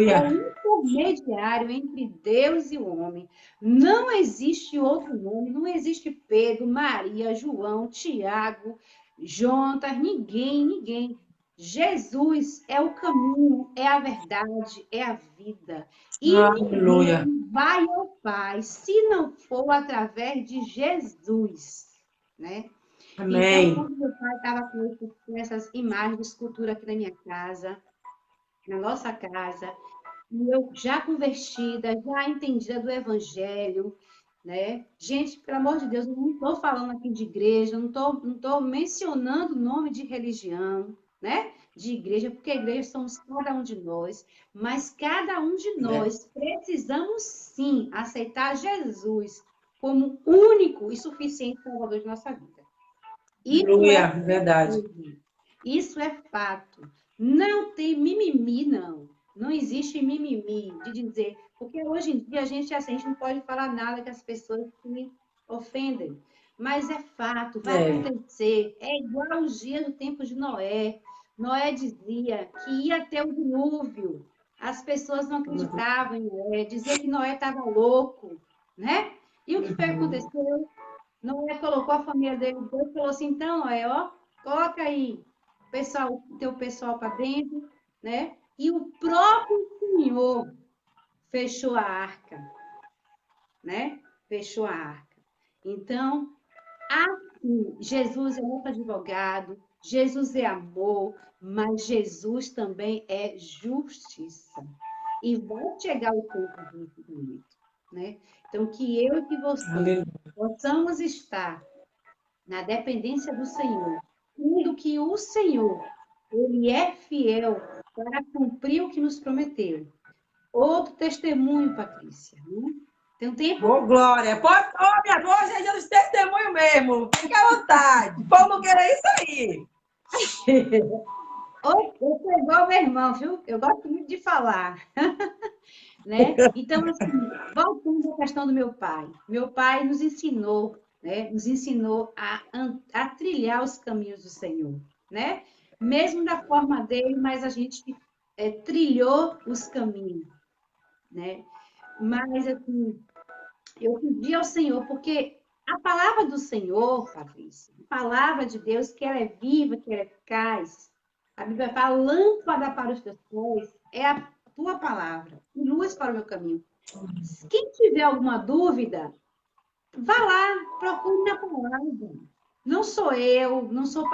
é aleluia. o intermediário entre Deus e o homem. Não existe outro nome, não existe Pedro, Maria, João, Tiago, Jonas, ninguém. Jesus é o caminho, é a verdade, é a vida. E Aleluia. ninguém vai ao Pai se não for através de Jesus, né? Então, Amém. quando meu pai estava com essas imagens de escultura aqui na minha casa, na nossa casa, e eu já convertida, já entendida do Evangelho, né? Gente, pelo amor de Deus, eu não estou falando aqui de igreja, não tô mencionando o nome de religião, né? De igreja, porque a igreja somos cada um de nós, mas cada um de nós precisamos sim aceitar Jesus como único e suficiente Salvador de nossa vida. Isso é Aleluia, verdade. fato. Isso é fato. Não tem mimimi, não. Não existe mimimi de dizer, porque hoje em dia a gente não pode falar nada que as pessoas se ofendem. Mas é fato, vai acontecer. É igual os dias do tempo de Noé. Noé dizia que ia ter o dilúvio. As pessoas não acreditavam em Noé, dizia que Noé estava louco, né? E o que foi que aconteceu? Noé colocou a família dele, Deus falou assim, então, Noé, ó, coloca aí teu pessoal para dentro, né? E o próprio Senhor fechou a arca, né? Fechou a arca. Então, assim, Jesus é nosso advogado, Jesus é amor, mas Jesus também é justiça. E vai chegar o tempo do julgamento, né? Então, que eu e que você possamos estar na dependência do Senhor, tendo que o Senhor, ele é fiel para cumprir o que nos prometeu. Outro testemunho, Patrícia, né? Tem um tempo... Ô, Glória, pode, minha voz é de testemunho mesmo, fica à vontade. O povo não quer isso aí. Eu sou igual meu irmão, viu? Eu gosto muito de falar. Né? Então, assim, voltando à questão do meu pai. Meu pai nos ensinou, né? Nos ensinou a trilhar os caminhos do Senhor, né? Mesmo da forma dele, mas a gente trilhou os caminhos, né? Mas, assim, eu pedi ao Senhor, porque a palavra do Senhor, Patrícia, a palavra de Deus, que ela é viva, que ela é eficaz, a Bíblia fala, lâmpada para os teus pés, é a tua palavra, e luz para o meu caminho. Quem tiver alguma dúvida, vá lá, procure na palavra. Não sou eu, não sou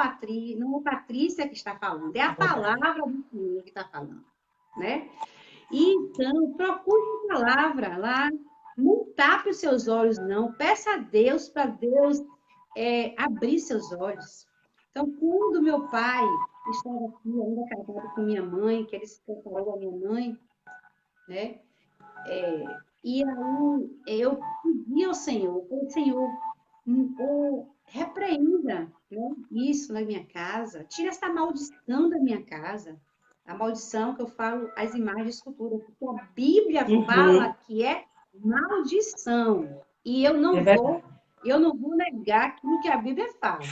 não é Patrícia que está falando, é a palavra do Senhor que está falando, né? Então, procure a palavra lá, não tape os seus olhos, não. Peça a Deus para Deus abrir seus olhos. Então, quando meu pai estava aqui, ainda casado com minha mãe, que ele se separou da minha mãe, né? E aí eu pedi ao Senhor, falei, Senhor, repreenda, né, isso na minha casa, tira essa maldição da minha casa. A maldição que eu falo, as imagens de escultura, porque a Bíblia fala que é maldição. E eu não vou negar aquilo que a Bíblia fala.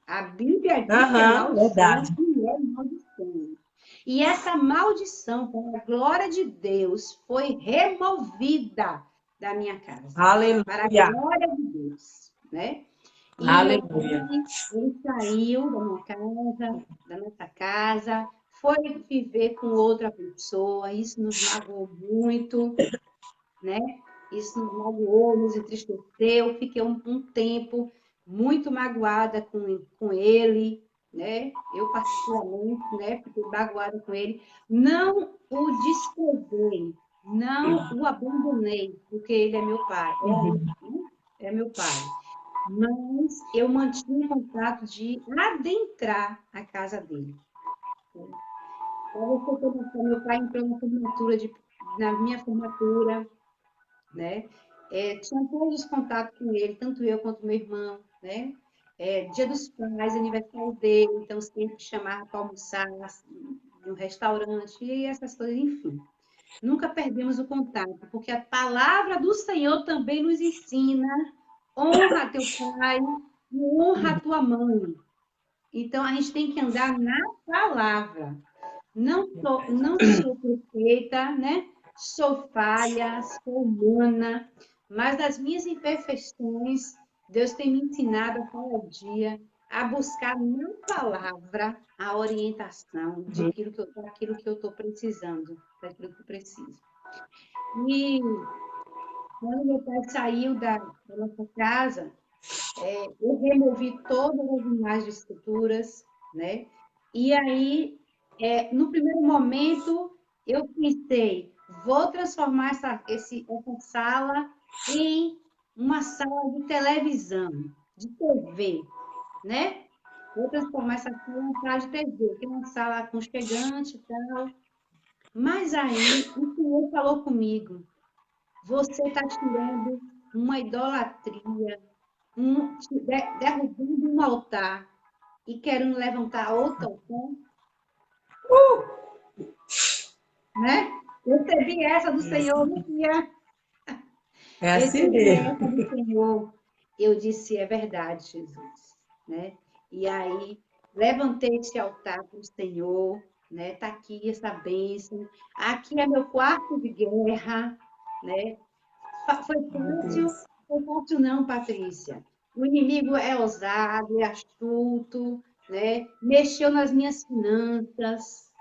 A Bíblia diz que é maldição e é maldição. E essa maldição, com a glória de Deus, foi removida da minha casa. Aleluia. Para a glória de Deus, né? E Aleluia. ele saiu da minha casa, da nossa casa, foi viver com outra pessoa, isso nos magoou muito, né? Isso nos magoou, nos entristeceu, fiquei um tempo muito magoada com ele, né? Eu particularmente, né? Fiquei magoada com ele. Não o desprezei, não o abandonei, porque ele é meu pai, é meu pai. Mas eu mantinha contato de adentrar a casa dele. Para você ter noção, meu pai entrou na minha formatura, né? Tinha todos os contatos com ele, tanto eu quanto meu irmão, né? Dia dos Pais, aniversário dele, então sempre chamava para almoçar em um restaurante e essas coisas, enfim. Nunca perdemos o contato, porque a palavra do Senhor também nos ensina: honra teu pai e honra a tua mãe. Então, a gente tem que andar na palavra. Não sou perfeita, né? Sou falha, sou humana, mas das minhas imperfeições, Deus tem me ensinado a cada dia a buscar na palavra a orientação daquilo que eu estou precisando, daquilo que eu preciso. E quando meu pai saiu da nossa casa, eu removi todas as imagens de esculturas, né? E aí, no primeiro momento, eu pensei, vou transformar essa sala em uma sala de televisão, de TV, né? Vou transformar essa sala em uma sala de TV, que é uma sala aconchegante e tal. Mas aí o Senhor falou comigo: você está tirando uma idolatria, derrubando um altar e querendo levantar outro altar, né? Recebi essa do Senhor, Lucia. É assim Recebi mesmo. essa do Senhor. Eu disse, é verdade, Jesus, né? E aí, levantei esse altar para o Senhor, né? Tá aqui essa bênção. Aqui é meu quarto de guerra, né? Foi Meu fácil? Deus. Foi fácil não, Patrícia. O inimigo é ousado, é astuto, né? Mexeu nas minhas finanças,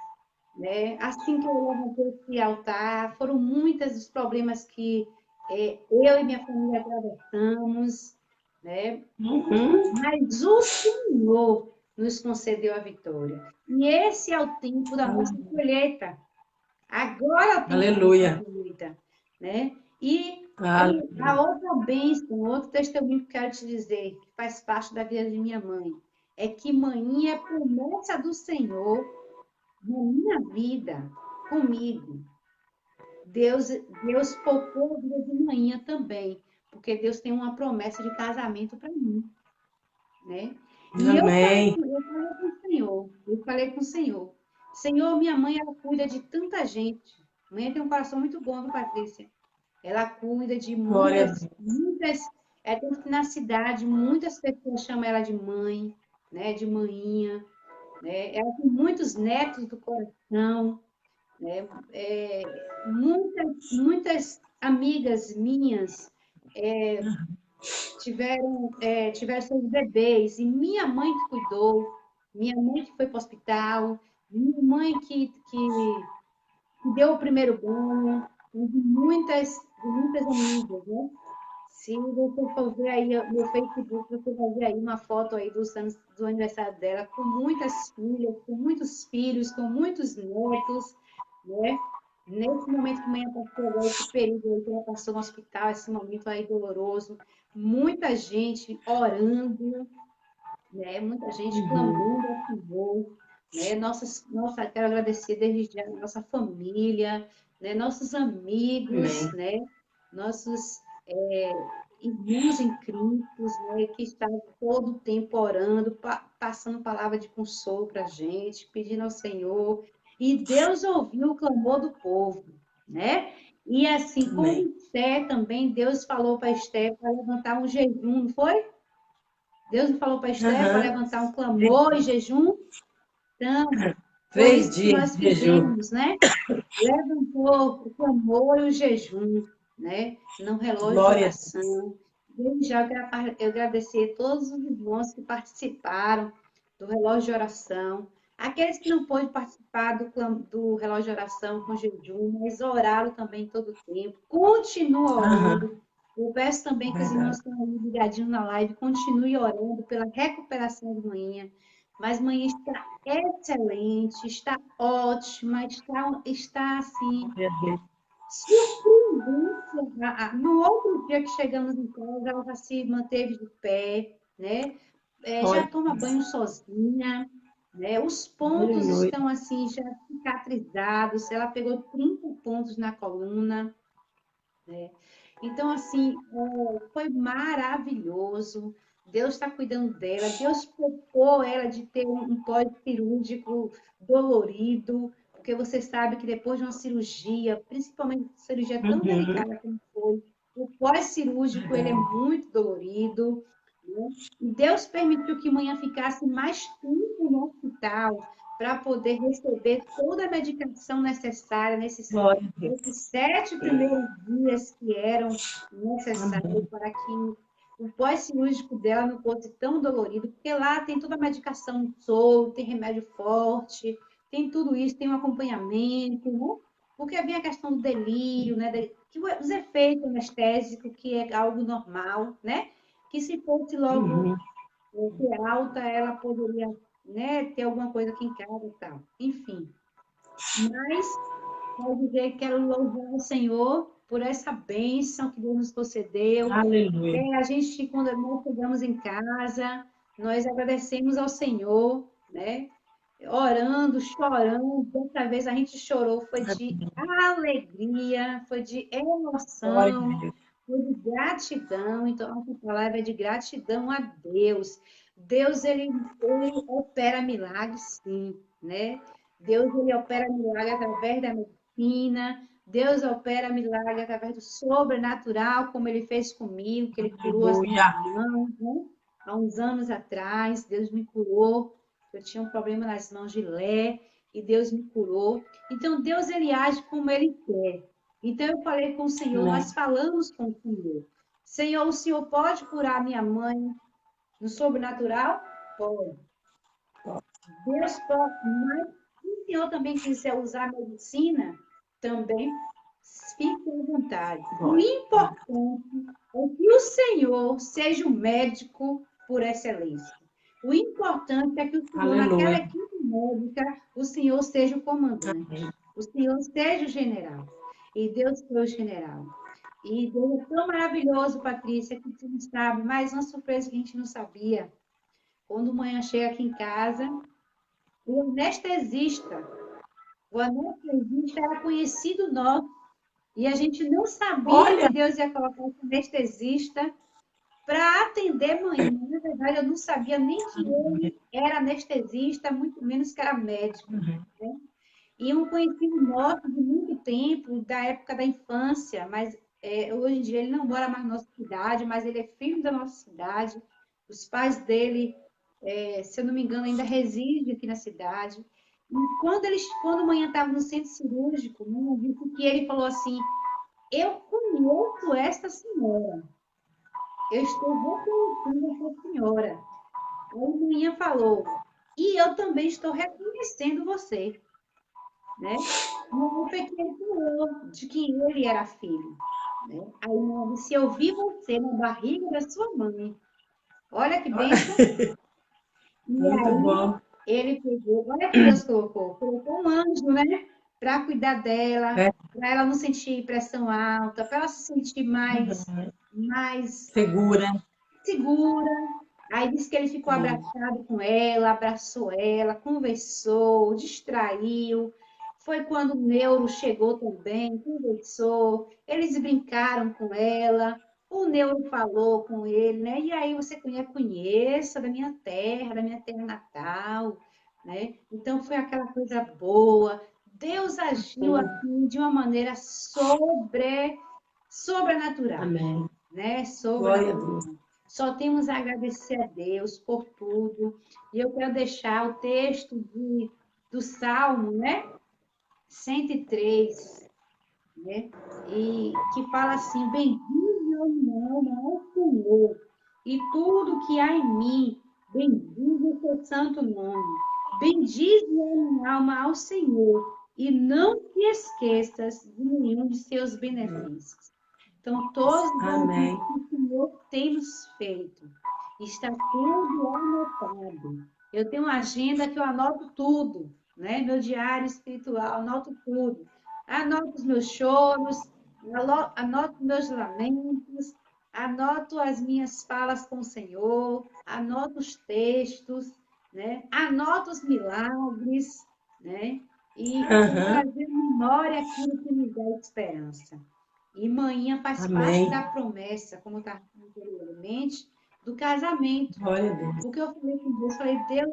né? Assim que eu levantei esse altar, foram muitos os problemas que eu e minha família atravessamos, né? Uhum. Mas o Senhor nos concedeu a vitória. E esse é o tempo da nossa colheita. Agora é o tempo da nossa Aleluia. colheita, né? E a Aleluia. outra bênção, outro testemunho que quero te dizer, que faz parte da vida de minha mãe, é que manhã é promessa do Senhor na minha vida, comigo. Deus poupou a vida de manhã também, porque Deus tem uma promessa de casamento para mim, né? E Amém. eu falei com o Senhor, Senhor, minha mãe, ela cuida de tanta gente. Mãe tem um coração muito bom, viu, Patrícia? Ela cuida de Glória a muitas, Deus. muitas, tanto que na cidade muitas pessoas chamam ela de mãe, né, de manhinha, né? Ela tem muitos netos do coração, né? Muitas amigas minhas tiveram seus bebês, e minha mãe que cuidou, minha mãe que foi para o hospital, minha mãe que deu o primeiro banho, e de muitas amigas, né? Se você for ver aí no Facebook, você vai ver aí uma foto aí do aniversário dela, com muitas filhas, com muitos filhos, com muitos netos, né? Nesse momento que a mãe passou agora, esse período aí que ela passou no hospital, esse momento aí doloroso, muita gente orando, né? Muita gente Uhum. clamando ao Senhor, né? Quero agradecer desde já a nossa família, né? Nossos amigos, Amém. né? Nossos irmãos em Cristo, né? Que estavam todo o tempo orando, passando palavra de consolo para a gente, pedindo ao Senhor. E Deus ouviu o clamor do povo, né? E assim, com Amém. Esther também, Deus falou para Esther para levantar um jejum, não foi? Deus não falou para Esther para Aham. levantar um clamor e jejum? Então, foi Três isso que dias nós de jejum. fizemos, né? Levantou o clamor e o jejum, né? No relógio de Glória a oração. Desde já eu agradecer a todos os irmãos que participaram do relógio de oração. Aqueles que não pôde participar do relógio de oração com jejum, mas oraram também todo o tempo. Continua Deus. Aham. orando. Eu peço também que os irmãos Verdade. que estão aí ligadinhos na live continuem orando pela recuperação de manhã. Mas manhã está excelente, está ótima, está assim, Glória a Deus. surpreendente. No outro dia que chegamos em casa, ela já se manteve de pé, né? Já Glória a toma Deus. banho sozinha, né? Os pontos Aleluia. estão assim, já cicatrizados. Ela pegou 30 pontos na coluna, né? Então, assim, foi maravilhoso. Deus está cuidando dela. Deus poupou ela de ter um pós-cirúrgico dolorido, porque você sabe que depois de uma cirurgia, principalmente cirurgia tão Uhum. delicada como foi, o pós-cirúrgico ele é Verdade. muito dolorido, né? E Deus permitiu que manhã ficasse mais tempo no hospital para poder receber toda a medicação necessária Glória a nesses Deus. 7 primeiros dias que eram necessários Amém. para que o pós-cirúrgico dela não fosse tão dolorido, porque lá tem toda a medicação solta, tem remédio forte, tem tudo isso, tem um acompanhamento, né? Porque vem a questão do delírio, né? Os efeitos anestésicos, que é algo normal, né? Que se fosse logo Uhum. ser alta, ela poderia, né, ter alguma coisa aqui em casa e tal. Enfim, mas quero dizer que quero louvar o Senhor por essa bênção que Deus nos concedeu. Aleluia. A gente, quando nós chegamos em casa, nós agradecemos ao Senhor, né? Orando, chorando. Dessa vez a gente chorou, foi de alegria, foi de Glória a emoção, Deus. foi de gratidão. Então, a nossa palavra é de gratidão a Deus. Deus, ele opera milagres, sim, né? Deus, ele opera milagre através da medicina. Deus opera milagre através do sobrenatural, como ele fez comigo, que ele curou as minhas Aleluia. mãos, né? Há uns anos atrás, Deus me curou. Eu tinha um problema nas mãos de Lé, e Deus me curou. Então, Deus, ele age como ele quer. Então, eu falei com o Senhor, Amém. nós falamos com o Senhor. Senhor, o Senhor pode curar minha mãe no sobrenatural? Pode. Deus pode, mas se o Senhor também quiser usar a medicina, também fique à vontade. O importante é que o Senhor seja o médico por excelência. O importante é que o Senhor, naquela Aleluia. equipe médica, o Senhor seja o comandante, o Senhor seja o general. E Deus foi o general. E Deus é tão maravilhoso, Patrícia, que tu não sabe, mais uma surpresa que a gente não sabia. Quando amanhã chega aqui em casa, o anestesista era conhecido nosso, e a gente não sabia que Deus ia colocar esse anestesista para atender manhã. Na verdade, eu não sabia nem que ele era anestesista, muito menos que era médico. Né? E um conhecido nosso de muito tempo, da época da infância, mas hoje em dia ele não mora mais na nossa cidade, mas ele é filho da nossa cidade. Os pais dele, se eu não me engano, ainda residem aqui na cidade. E quando a manhã estava no centro cirúrgico, eu disse que ele falou assim: eu conheço esta senhora. Eu estou reconhecendo essa senhora. Aí a manhã falou: e eu também estou reconhecendo você. Né? E aí foi que ele falou de que ele era filho. Né? Aí ele disse: eu vi você na barriga da sua mãe. Olha que bênção. E Muito aí bom. ele pegou, olha que Deus colocou um anjo, né? Para cuidar dela, para ela não sentir pressão alta, para ela se sentir mais Segura. segura. Aí disse que ele ficou abraçado com ela, abraçou ela, conversou, distraiu. Foi quando o neuro chegou também, conversou, eles brincaram com ela, o neuro falou com ele, né? E aí você conheça da minha terra natal, né? Então foi aquela coisa boa. Deus agiu assim de uma maneira sobrenatural, Amém. né? Glória a Deus. Só temos a agradecer a Deus por tudo. E eu quero deixar o texto do Salmo, né? 103, né? E que fala assim: bendize a minha alma ao Senhor, e tudo que há em mim, bendize o seu santo nome. Bendize a minha alma ao Senhor, e não te esqueças de nenhum de seus benefícios. Então, todos os benefícios que o Senhor tem nos feito, está tudo anotado. Eu tenho uma agenda que eu anoto tudo, né? Meu diário espiritual, anoto tudo. Anoto os meus choros, anoto meus lamentos, anoto as minhas falas com o Senhor, anoto os textos, né? Anoto os milagres, né? E trazer memória aquilo que me dá esperança. E manhã faz parte da promessa, como eu estava falando anteriormente, do casamento. Glória a Deus. Porque eu falei com Deus, falei: Deus,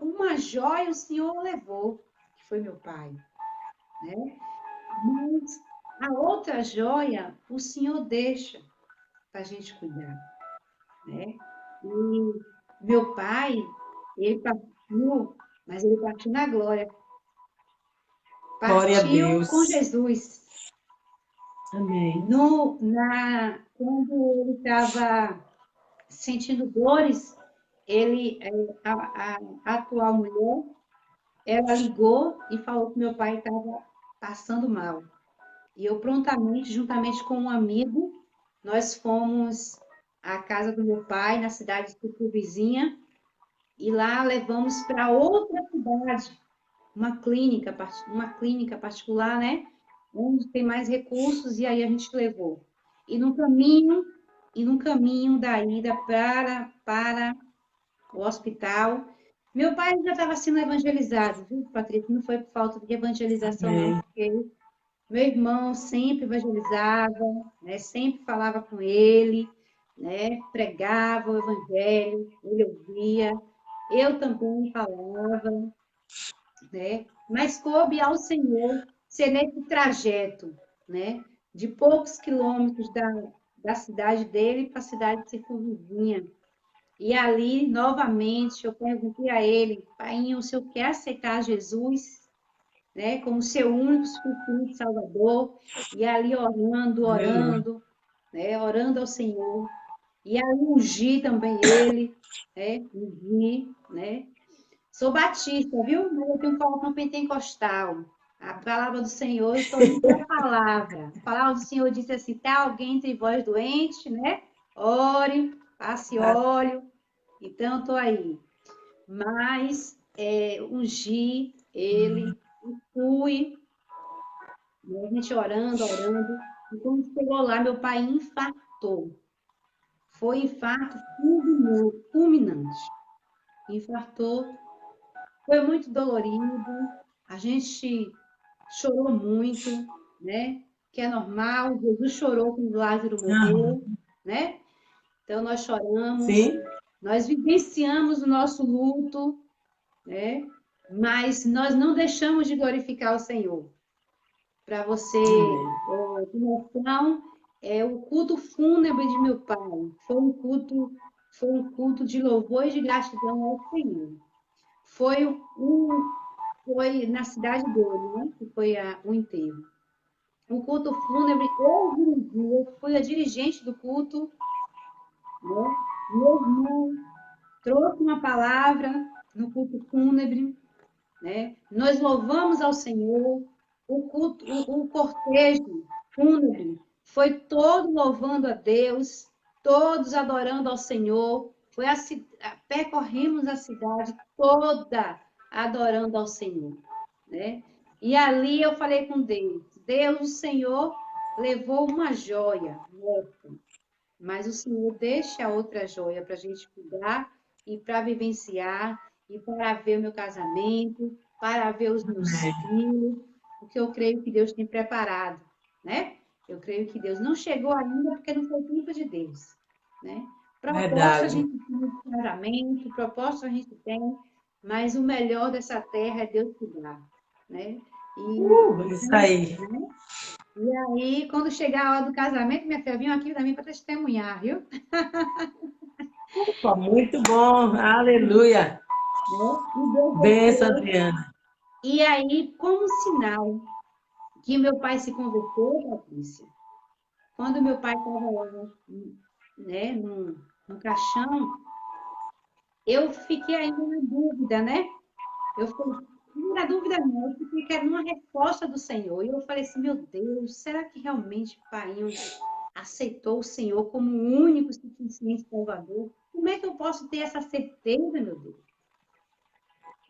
uma joia o Senhor levou, que foi meu pai. Né? Mas a outra joia o Senhor deixa para a gente cuidar. Né? E meu pai, ele partiu, mas ele partiu na glória. Partiu com Jesus. Amém. Quando ele estava sentindo dores, a atual mulher, ela ligou e falou que meu pai estava passando mal. E eu prontamente, juntamente com um amigo, nós fomos à casa do meu pai, na cidade de vizinha, e lá levamos para outra cidade, uma clínica particular, né? onde tem mais recursos, e aí a gente levou. E no caminho da ida para o hospital, meu pai já estava sendo evangelizado, viu, Patrícia? Não foi por falta de evangelização, não, Amém. porque meu irmão sempre evangelizava, né? Sempre falava com ele, né? Pregava o evangelho, ele ouvia, eu também falava, né? Mas coube ao Senhor ser nesse trajeto, né? De poucos quilômetros da cidade dele para a cidade circunvizinha. E ali, novamente, eu perguntei a ele, Painho, o senhor quer aceitar Jesus, né, como seu único suficiente Salvador? E ali orando, Aleluia. orando, né, orando ao Senhor. E aí ungi também ele, né, ungi, né? Sou batista, viu? Mas eu tenho um coração pentecostal. A palavra do Senhor, eu estou indo para a palavra. A palavra do Senhor disse assim: está alguém entre vós doente, né? Ore, passe óleo. Então, eu estou aí. Mas ungi ele, e fui, né? A gente orando, orando. E quando chegou lá, meu pai infartou. Foi infarto fulminante. Infartou. Foi muito dolorido. A gente chorou muito, né? Que é normal. Jesus chorou quando Lázaro Aham. morreu, né? Então, nós choramos. Sim? Nós vivenciamos o nosso luto, né? Mas nós não deixamos de glorificar o Senhor. Para você Amém. ter noção, o culto fúnebre de meu pai foi um culto de louvor e de gratidão ao Senhor. Foi, foi na cidade dele, né? Que foi o enterro. O culto fúnebre, eu dirigi, eu fui a dirigente do culto, né? Meu irmão trouxe uma palavra no culto fúnebre, né? Nós louvamos ao Senhor, o culto, o cortejo fúnebre foi todo louvando a Deus, todos adorando ao Senhor, percorremos a cidade toda adorando ao Senhor, né? E ali eu falei com Deus, Deus, o Senhor levou uma joia, mas o Senhor deixa a outra joia para a gente cuidar e para vivenciar e para ver o meu casamento, para ver os meus Amém. filhos, porque eu creio que Deus tem preparado, né? Eu creio que Deus não chegou ainda porque não foi tempo de Deus, né? Proposta a Verdade. gente tem de casamento, proposta a gente tem, mas o melhor dessa terra é Deus que dá, né? Isso aí. Né? E aí, quando chegar a hora do casamento, minha filha, vem aqui também para testemunhar, viu? Opa, muito bom. Aleluia. Né? E Deus vai Benção, ser. Adriana. E aí, como sinal que meu pai se converteu, Patrícia, quando meu pai estava lá, né, no caixão, eu fiquei ainda na dúvida, né? Eu fiquei, não na dúvida não, eu fiquei querendo uma resposta do Senhor. E eu falei assim, meu Deus, será que realmente o pai aceitou o Senhor como o único suficiente Salvador? Como é que eu posso ter essa certeza, meu Deus?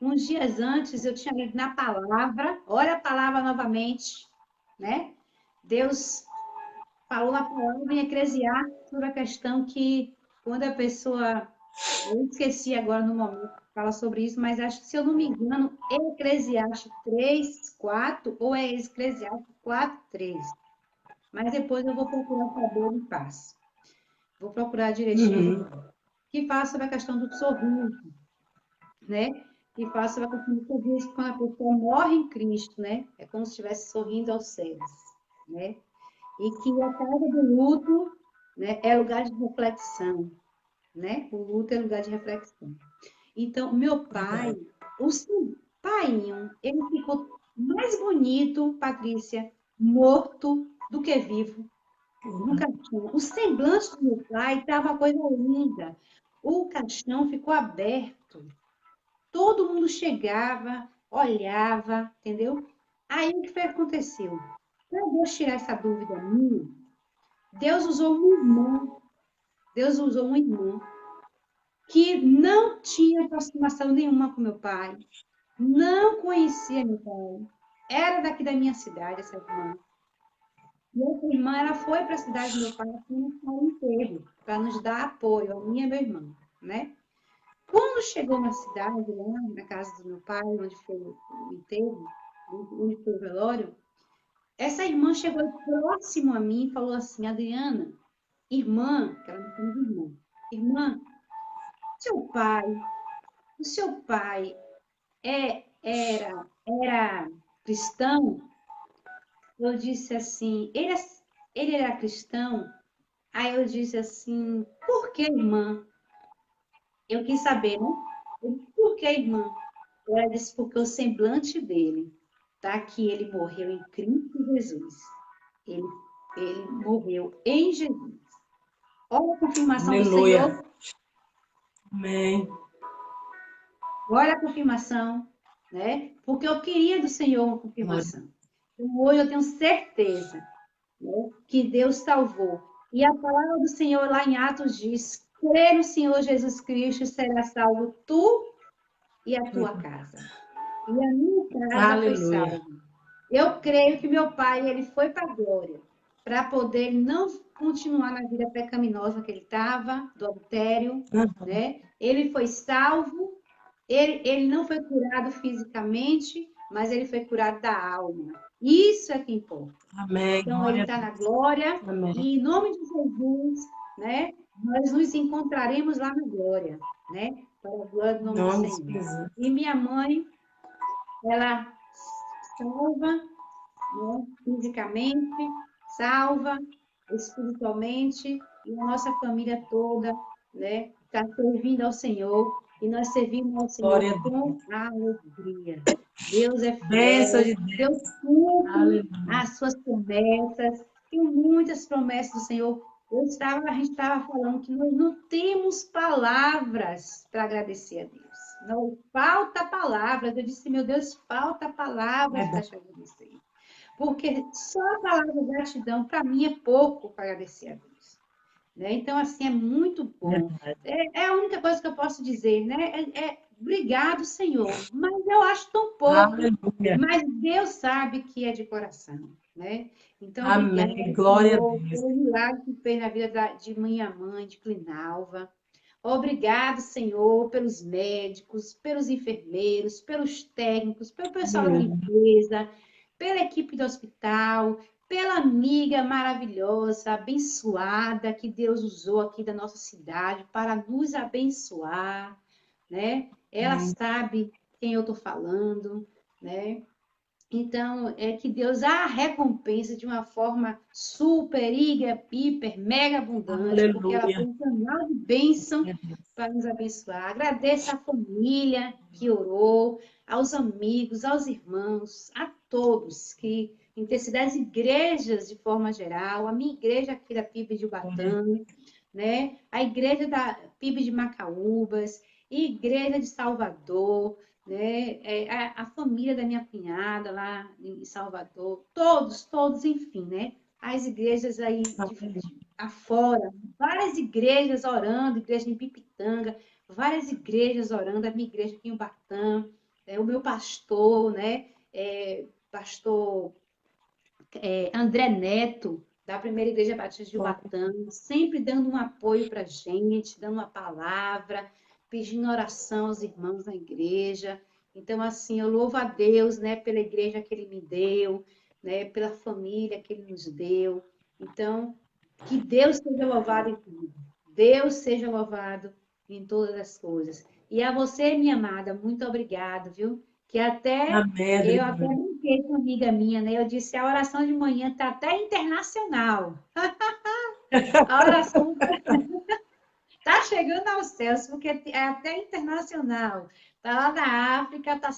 Uns dias antes eu tinha lido na palavra, olha a palavra novamente, né? Deus falou na palavra em Eclesiastes sobre a questão que quando a pessoa, eu esqueci agora no momento que fala sobre isso, mas acho que se eu não me engano, é Eclesiastes 3:4 ou é Eclesiastes 4:3. Mas depois eu vou procurar saber em paz. Vou procurar direitinho Uhum. depois. Que fala sobre a questão do sorriso, né? E fala sobre a questão do sorriso quando a pessoa morre em Cristo, né? É como se estivesse sorrindo aos céus, né? E que a casa do luto, né, é lugar de reflexão, né? O luto é lugar de reflexão. Então, meu pai, Verdade. o seu painho, ele ficou mais bonito, Patrícia, morto do que vivo, no caixão. O semblante do meu pai estava uma coisa linda. O caixão ficou aberto. Todo mundo chegava, olhava, entendeu? Aí o que foi que aconteceu? Para Deus tirar essa dúvida minha, Deus usou uma irmã, Deus usou uma irmã que não tinha aproximação nenhuma com meu pai, não conhecia meu pai, era daqui da minha cidade, essa irmã. E essa irmã, ela foi para a cidade do meu pai para um enterro, para nos dar apoio, a minha e meu irmão, né? Quando chegou na cidade, lá na casa do meu pai, onde foi o enterro, onde foi o velório, essa irmã chegou próximo a mim e falou assim: Adriana, irmã, que ela me chama de irmã, irmã, seu pai, o seu pai era cristão? Eu disse assim, ele era cristão? Aí eu disse assim, por que, irmã? Eu quis saber, né? Por que, irmã? Ela disse, porque o semblante dele tá que ele morreu em Cristo Jesus. Ele morreu em Jesus. Olha a confirmação do Aleluia. Senhor. Amém. Olha a confirmação, né? Porque eu queria do Senhor uma Glória. confirmação. Então, hoje eu tenho certeza, né, que Deus salvou. E a palavra do Senhor lá em Atos diz: crê no Senhor Jesus Cristo e será salvo tu e a tua casa. E a minha casa foi Aleluia. salva. Eu creio que meu pai ele foi para a glória, para poder não continuar na vida pecaminosa que ele estava, do adultério, né? Ele foi salvo, ele não foi curado fisicamente, mas ele foi curado da alma. Isso é que importa. Amém. Então, ele Glória a está na Deus. glória, Amém. e em nome de Jesus, né? Nós nos encontraremos lá na glória, né? Para a glória do Em nome do nome de Senhor. Jesus. E minha mãe, ela salva, né, fisicamente, salva espiritualmente, e a nossa família toda, né, está servindo ao Senhor, e nós servimos ao Glória Senhor a Deus. com alegria. Deus é Bênção fiel, de Deus. Deus cumpre Aleluia. as suas promessas, tem muitas promessas do Senhor. A gente estava falando que nós não temos palavras para agradecer a Deus. Não falta palavras. Eu disse, meu Deus, falta palavras para te agradecer. Porque só a palavra gratidão, para mim, é pouco para agradecer a Deus. Né? Então, assim, é muito bom. É a única coisa que eu posso dizer, né? Obrigado, Senhor. Mas eu acho tão pouco. Aleluia. Mas Deus sabe que é de coração, né? Então, obrigada, Amém. Glória a Senhor, Deus. pelo milagre que fez na vida de minha mãe, de Clinalva. Obrigado, Senhor, pelos médicos, pelos enfermeiros, pelos técnicos, pelo pessoal da Aleluia. limpeza, pela equipe do hospital, pela amiga maravilhosa, abençoada que Deus usou aqui da nossa cidade para nos abençoar, né? Ela Amém. sabe quem eu estou falando, né? Então, é que Deus a recompensa de uma forma super, hiper, mega abundante, porque ela foi Aleluia. um canal de bênção para nos abençoar. Agradeço à família que orou, aos amigos, aos irmãos, a todos que intercederam, das igrejas de forma geral, a minha igreja aqui da PIB de Ubatã, né? A igreja da PIB de Macaúbas, igreja de Salvador, né? A família da minha cunhada lá em Salvador, todos, enfim, né? As igrejas aí afora, várias igrejas orando, igreja em Pipitanga, várias igrejas orando, a minha igreja aqui em Ubatã, o meu pastor, né? Pastor André Neto, da Primeira Igreja Batista de Ubatã, sempre dando um apoio para a gente, dando uma palavra, pedindo oração aos irmãos na igreja. Então, assim, eu louvo a Deus, né, pela igreja que Ele me deu, né, pela família que Ele nos deu. Então, que Deus seja louvado em tudo. Deus seja louvado em todas as coisas. E a você, minha amada, muito obrigada, viu? Que Amém. eu até brinquei com uma amiga minha, né? Eu disse, a oração de manhã está até internacional. A oração está chegando aos céus, porque é até internacional. Está lá na África, tá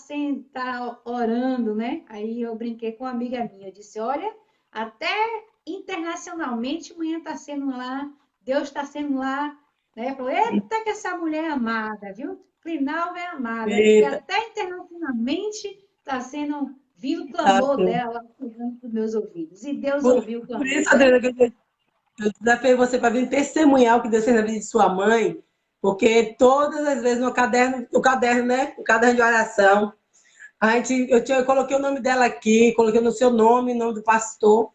orando, né? Aí eu brinquei com uma amiga minha, eu disse, olha, até internacionalmente amanhã está sendo lá, Deus está sendo lá, né? Falou, eita que essa mulher é amada, viu? Clinalva é amada, porque Eita. até internacionalmente está sendo vindo o Tá, clamor dela chegando para os meus ouvidos. E Deus Por, ouviu o por clamor isso, dela. Adriana, que eu desafiei você para vir testemunhar o que Deus fez na vida de sua mãe, porque todas as vezes no caderno, né? O caderno de oração, eu coloquei o nome dela aqui, coloquei no seu nome, o nome do pastor.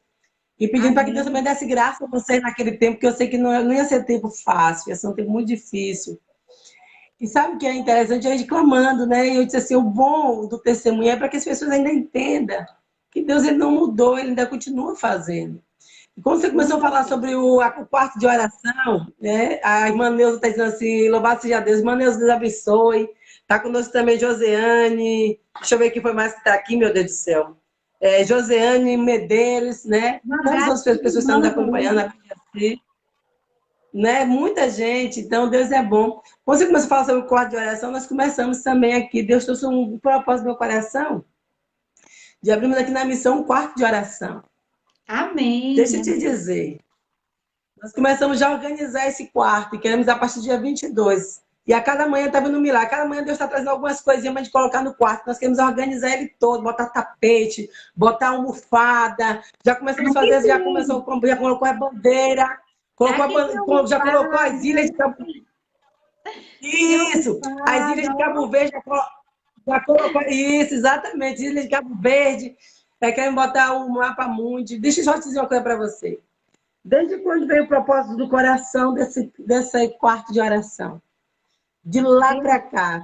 E pedindo para que Deus também Amém. desse graça a vocês naquele tempo, que eu sei que não ia ser tempo fácil, ia ser um tempo muito difícil. E sabe o que é interessante? A gente clamando, né? E eu disse assim, o bom do testemunho é para que as pessoas ainda entendam que Deus ele não mudou, ele ainda continua fazendo. E quando você Com começou a falar certeza. sobre o quarto de oração, né? A irmã Neuza está dizendo assim, louvado seja Deus, irmã Neuza, Deus abençoe. Está conosco também Joseane, deixa eu ver quem foi mais que está aqui, meu Deus do céu. Joseane Medeiros, né? Um Tantas abraço outras para os pessoas que estão nos irmãos acompanhando, aí. a PSC, né? Muita gente, então Deus é bom. Quando você começou a falar sobre o quarto de oração, nós começamos também aqui. Deus trouxe um propósito no meu coração de abrirmos aqui na missão um quarto de oração. Deixa Amém. eu te dizer, nós começamos já a organizar esse quarto e queremos a partir do dia 22. E a cada manhã está vindo um milagre. Cada manhã Deus está trazendo algumas coisinhas para a gente colocar no quarto. Nós queremos organizar ele todo, botar tapete, botar almofada. Já começamos a Aqui fazer, tem. já colocou a bandeira, Aqui tem já colocou almofada. as ilhas de Tem Isso! As ilhas almofada, de ó. Cabo Verde já colocou. Isso, exatamente. Ilhas de Cabo Verde. Querem botar o mapa mundi. Deixa eu só dizer uma coisa para você. Desde quando veio o propósito do coração desse quarto de oração? De lá para cá,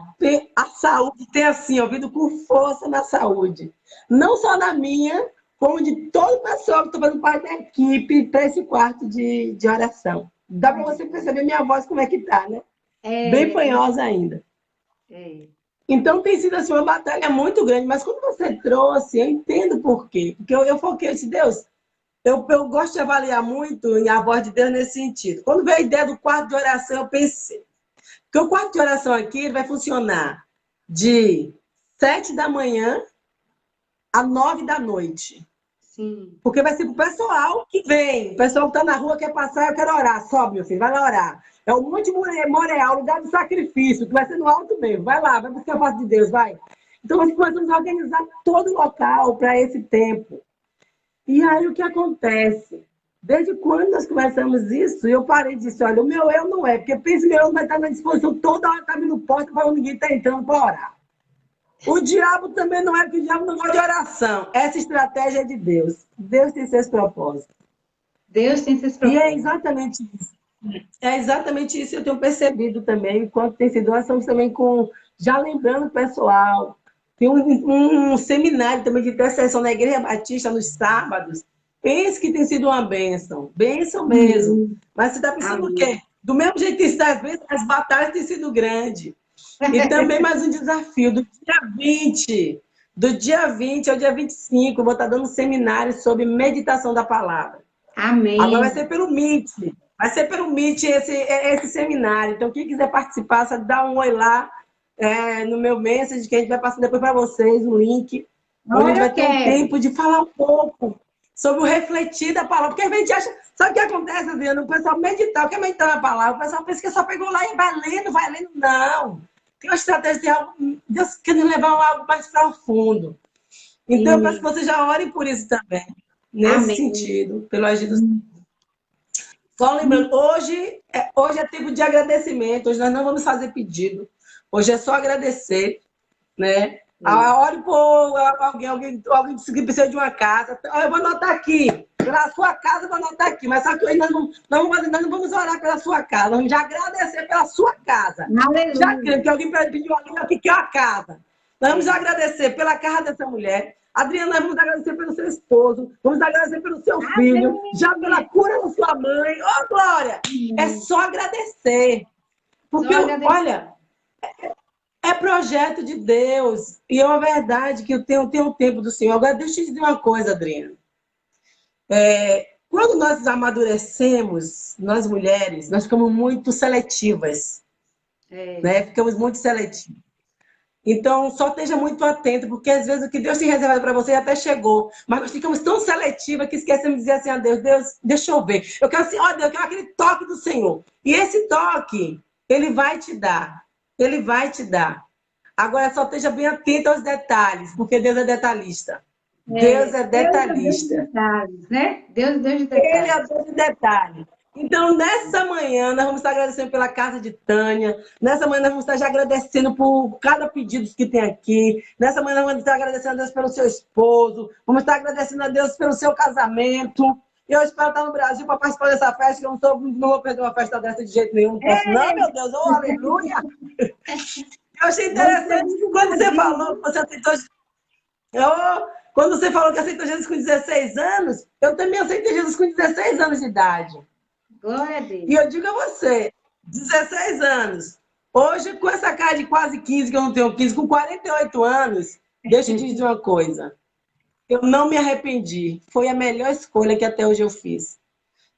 a saúde tem assim, ó, vindo com força na saúde. Não só na minha, como de todo o pessoal que está fazendo parte da equipe para esse quarto de oração. Dá para você perceber minha voz como é que tá, né? Bem É, fanhosa ainda. é. Então tem sido assim, uma batalha muito grande, mas quando você trouxe, eu entendo por quê. Porque eu foquei, eu disse, Deus, eu gosto de avaliar muito a voz de Deus nesse sentido. Quando veio a ideia do quarto de oração, eu pensei, porque o quarto de oração aqui ele vai funcionar de 7 da manhã a 9 da noite. Sim. Porque vai ser para o pessoal que vem. O pessoal que está na rua quer passar, eu quero orar. Sobe, meu filho, vai lá orar. É o Monte Moreal, lugar de sacrifício, que vai ser no alto mesmo. Vai lá, vai buscar a face de Deus, vai. Então, nós começamos a organizar todo o local para esse tempo. E aí, o que acontece? Desde quando nós começamos isso, eu parei de dizer, olha, o meu eu não é, porque pensa que eu vai estar na disposição toda hora, está abrindo porta para ninguém está entrando para orar. O diabo também não é, porque o diabo não gosta de oração. Essa estratégia é de Deus. Deus tem seus propósitos. Deus tem seus E é propósitos. exatamente isso. É exatamente isso que eu tenho percebido também, enquanto tem sido, nós estamos também já lembrando o pessoal. Tem um seminário também de intercessão na Igreja Batista nos sábados. Pense que tem sido uma bênção, bênção mesmo. Amém. Mas você está pensando o Amém. quê? Do mesmo jeito que está, às vezes, as batalhas têm sido grandes. E também mais um desafio, do dia 20 ao dia 25, eu vou estar dando um seminário sobre meditação da palavra. Agora vai Amém. ser pelo Meet. Vai ser pelo Meet esse seminário. Então, quem quiser participar, só dá um oi lá no meu message, que a gente vai passar depois para vocês o link, onde a gente Olha, eu vai ter um quero. tempo de falar um pouco sobre o refletir da palavra. Porque a gente acha. Sabe o que acontece, Adriana? O pessoal meditar, o que é meditar na palavra? O pessoal pensa que só pegou lá e vai lendo, vai lendo. Não. Tem uma estratégia de algo. Deus quer nos levar a algo mais profundo. Então, eu peço que Sim. vocês já orem por isso também. Nesse Amém. sentido, pelo agir do. Só lembrando, hoje é tempo de agradecimento, hoje nós não vamos fazer pedido, hoje é só agradecer, né? Ore por alguém que precisa de uma casa. Eu vou anotar aqui, pela sua casa eu vou anotar aqui, mas só que hoje nós não vamos orar pela sua casa, vamos já agradecer pela sua casa. Já Aleluia. que alguém pediu uma que quer uma casa. Nós vamos É. agradecer pela casa dessa mulher. Adriana, nós vamos agradecer pelo seu esposo, vamos agradecer pelo seu filho, já pela Amém. cura da sua mãe. Ô, Glória! É só agradecer. Só Porque, agradecer. olha, é projeto de Deus. E é uma verdade que eu tenho o tempo do Senhor. Agora, deixa eu te dizer uma coisa, Adriana. Quando nós amadurecemos, nós mulheres, nós ficamos muito seletivas, É. né? Ficamos muito seletivas. Então, só esteja muito atento, porque às vezes o que Deus tem reservado para você até chegou, mas nós ficamos tão seletivas que esquecemos de dizer assim a Deus, Deus, deixa eu ver. Eu quero assim, ó Deus, eu quero aquele toque do Senhor. E esse toque, Ele vai te dar. Ele vai te dar. Agora, só esteja bem atento aos detalhes, porque Deus é detalhista. Deus é Deus é Deus de detalhista. detalhes, né? Deus é Deus de Ele detalhes. é Deus de detalhe. Então, nessa manhã, nós vamos estar agradecendo pela casa de Tânia. Nessa manhã, nós vamos estar já agradecendo por cada pedido que tem aqui. Nessa manhã, nós vamos estar agradecendo a Deus pelo seu esposo. Vamos estar agradecendo a Deus pelo seu casamento. E eu espero estar no Brasil para participar dessa festa, que eu não vou perder uma festa dessa de jeito nenhum. Não posso, não, meu Deus, oh, aleluia! Eu achei interessante, quando você falou que você aceitou... Quando você falou que aceitou Jesus com 16 anos, eu também aceitei Jesus com 16 anos de idade. Glória a Deus. E eu digo a você, 16 anos. Hoje, com essa cara de quase 15, que eu não tenho 15, com 48 anos, deixa eu te dizer uma coisa. Eu não me arrependi. Foi a melhor escolha que até hoje eu fiz.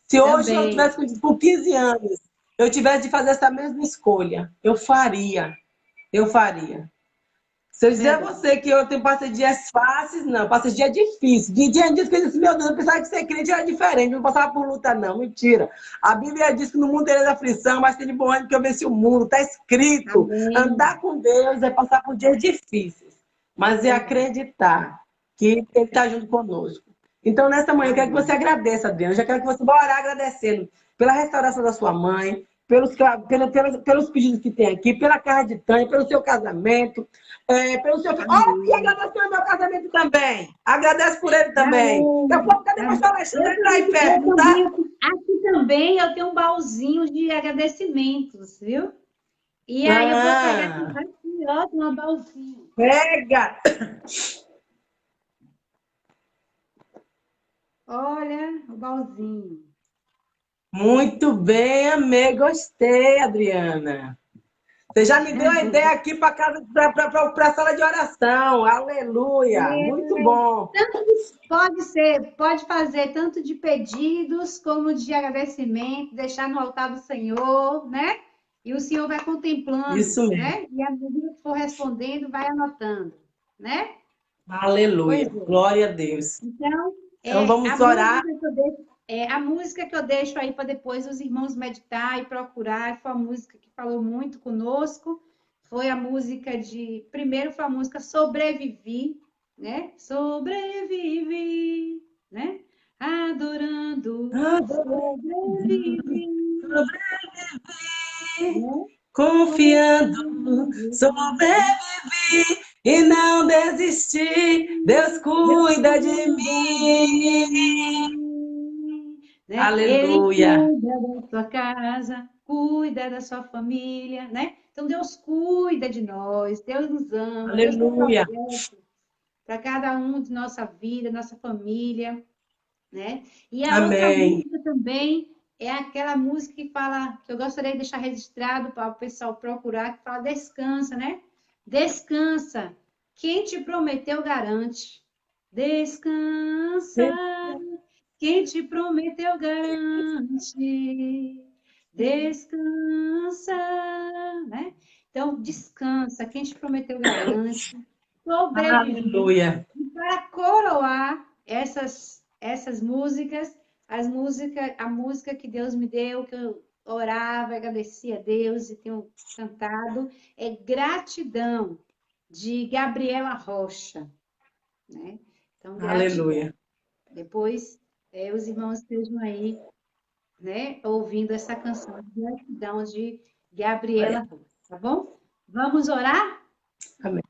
Se hoje eu tivesse com 15 anos, eu tivesse de fazer essa mesma escolha, eu faria. Eu faria. Se eu dizer a você que eu passei dias fáceis, não, passei dia difícil. De dia em dia, eu disse, meu Deus, eu pensava que ser crente era diferente, não passava por luta, não. Mentira. A Bíblia diz que no mundo tereis aflição, mas tem de bom ânimo que eu venci o mundo. Está escrito. Amém. Andar com Deus é passar por dias difíceis, mas é acreditar que Ele está junto conosco. Então, nesta manhã, eu quero que você agradeça a Deus. Eu já quero que você vá orar agradecendo pela restauração da sua mãe, pelos pedidos que tem aqui, pela casa de Tânia, pelo seu casamento, pelo seu filho. Oh, e agradece pelo meu casamento também. Agradece por ele também. Cadê o pastor Alexandre? Ele está aí perto, não tá? Aqui também eu tenho um baúzinho de agradecimentos, viu? E aí eu vou pegar aqui, ó, um baúzinho. Pega! Olha o baúzinho. Muito bem, amei, gostei, Adriana. Você já me deu a ideia aqui para a sala de oração. Aleluia! Muito bom. Pode fazer tanto de pedidos como de agradecimento, deixar no altar do Senhor, né? E o Senhor vai contemplando, Isso mesmo. né? E à medida que for respondendo, vai anotando, né? Aleluia. Glória a Deus. Então, vamos orar. A música que eu deixo aí para depois os irmãos meditar e procurar, foi a música que falou muito conosco, foi a música primeiro foi a música Sobrevivi, né? Sobrevivi, né? Adorando, sobrevivi, confiando, sobrevivi e não desisti, Deus cuida de mim. Né? Aleluia. Ele cuida da sua casa, cuida da sua família, né? Então Deus cuida de nós, Deus nos ama, Aleluia. Deus tem projetos para cada um de nossa vida, nossa família, né? E a outra música também é aquela música que fala, que eu gostaria de deixar registrado para o pessoal procurar, que fala descansa, né? Descansa. Quem te prometeu garante. Descansa. Quem te prometeu garante. Descansa, né? Então, descansa. Quem te prometeu garante. Aleluia. E para coroar essas músicas, a música que Deus me deu, que eu orava, agradecia a Deus e tenho cantado, é Gratidão, de Gabriela Rocha, né? Então, gratidão. Aleluia. Depois, os irmãos estejam aí, né, ouvindo essa canção de gratidão de Gabriela Rocha, tá bom? Vamos orar? Amém.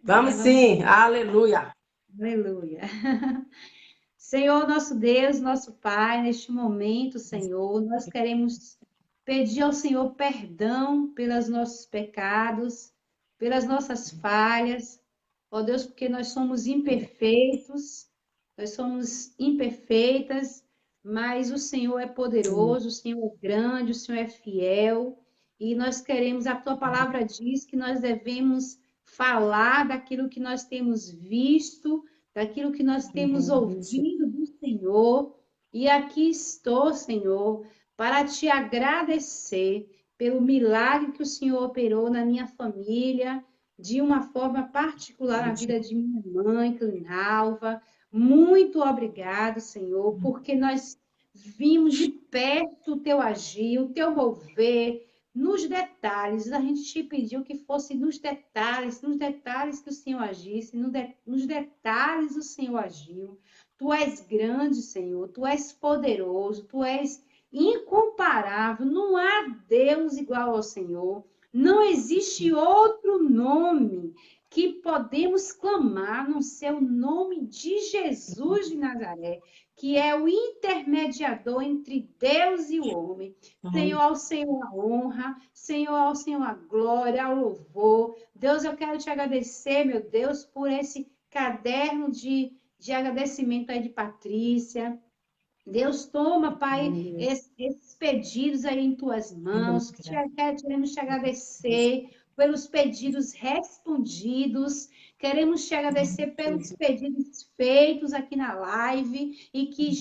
Vamos sim. Aleluia. Aleluia. Senhor, nosso Deus, nosso Pai, neste momento, Senhor, nós queremos pedir ao Senhor perdão pelos nossos pecados, pelas nossas falhas, ó Deus, porque nós somos imperfeitas, mas o Senhor é poderoso, o Senhor é grande, o Senhor é fiel, e nós queremos, a Tua palavra diz que nós devemos falar daquilo que nós temos visto, daquilo que nós temos ouvido do Senhor. E aqui estou, Senhor, para te agradecer pelo milagre que o Senhor operou na minha família, de uma forma particular na vida de minha mãe, Clinalva. Muito obrigado, Senhor, porque nós vimos de perto o teu agir, o teu mover, nos detalhes. A gente te pediu que fosse nos detalhes que o Senhor agisse, nos detalhes o Senhor agiu. Tu és grande, Senhor, tu és poderoso, tu és incomparável, não há Deus igual ao Senhor, não existe outro nome que podemos clamar no seu nome de Jesus de Nazaré, que é o intermediador entre Deus e o homem. Senhor, ao Senhor a honra, Senhor, ao Senhor a glória, ao louvor. Deus, eu quero te agradecer, meu Deus, por esse caderno de agradecimento aí de Patrícia. Deus, toma, Pai, esses pedidos aí em tuas mãos. Queremos te agradecer pelos pedidos respondidos. Queremos te agradecer pelos pedidos feitos aqui na live e que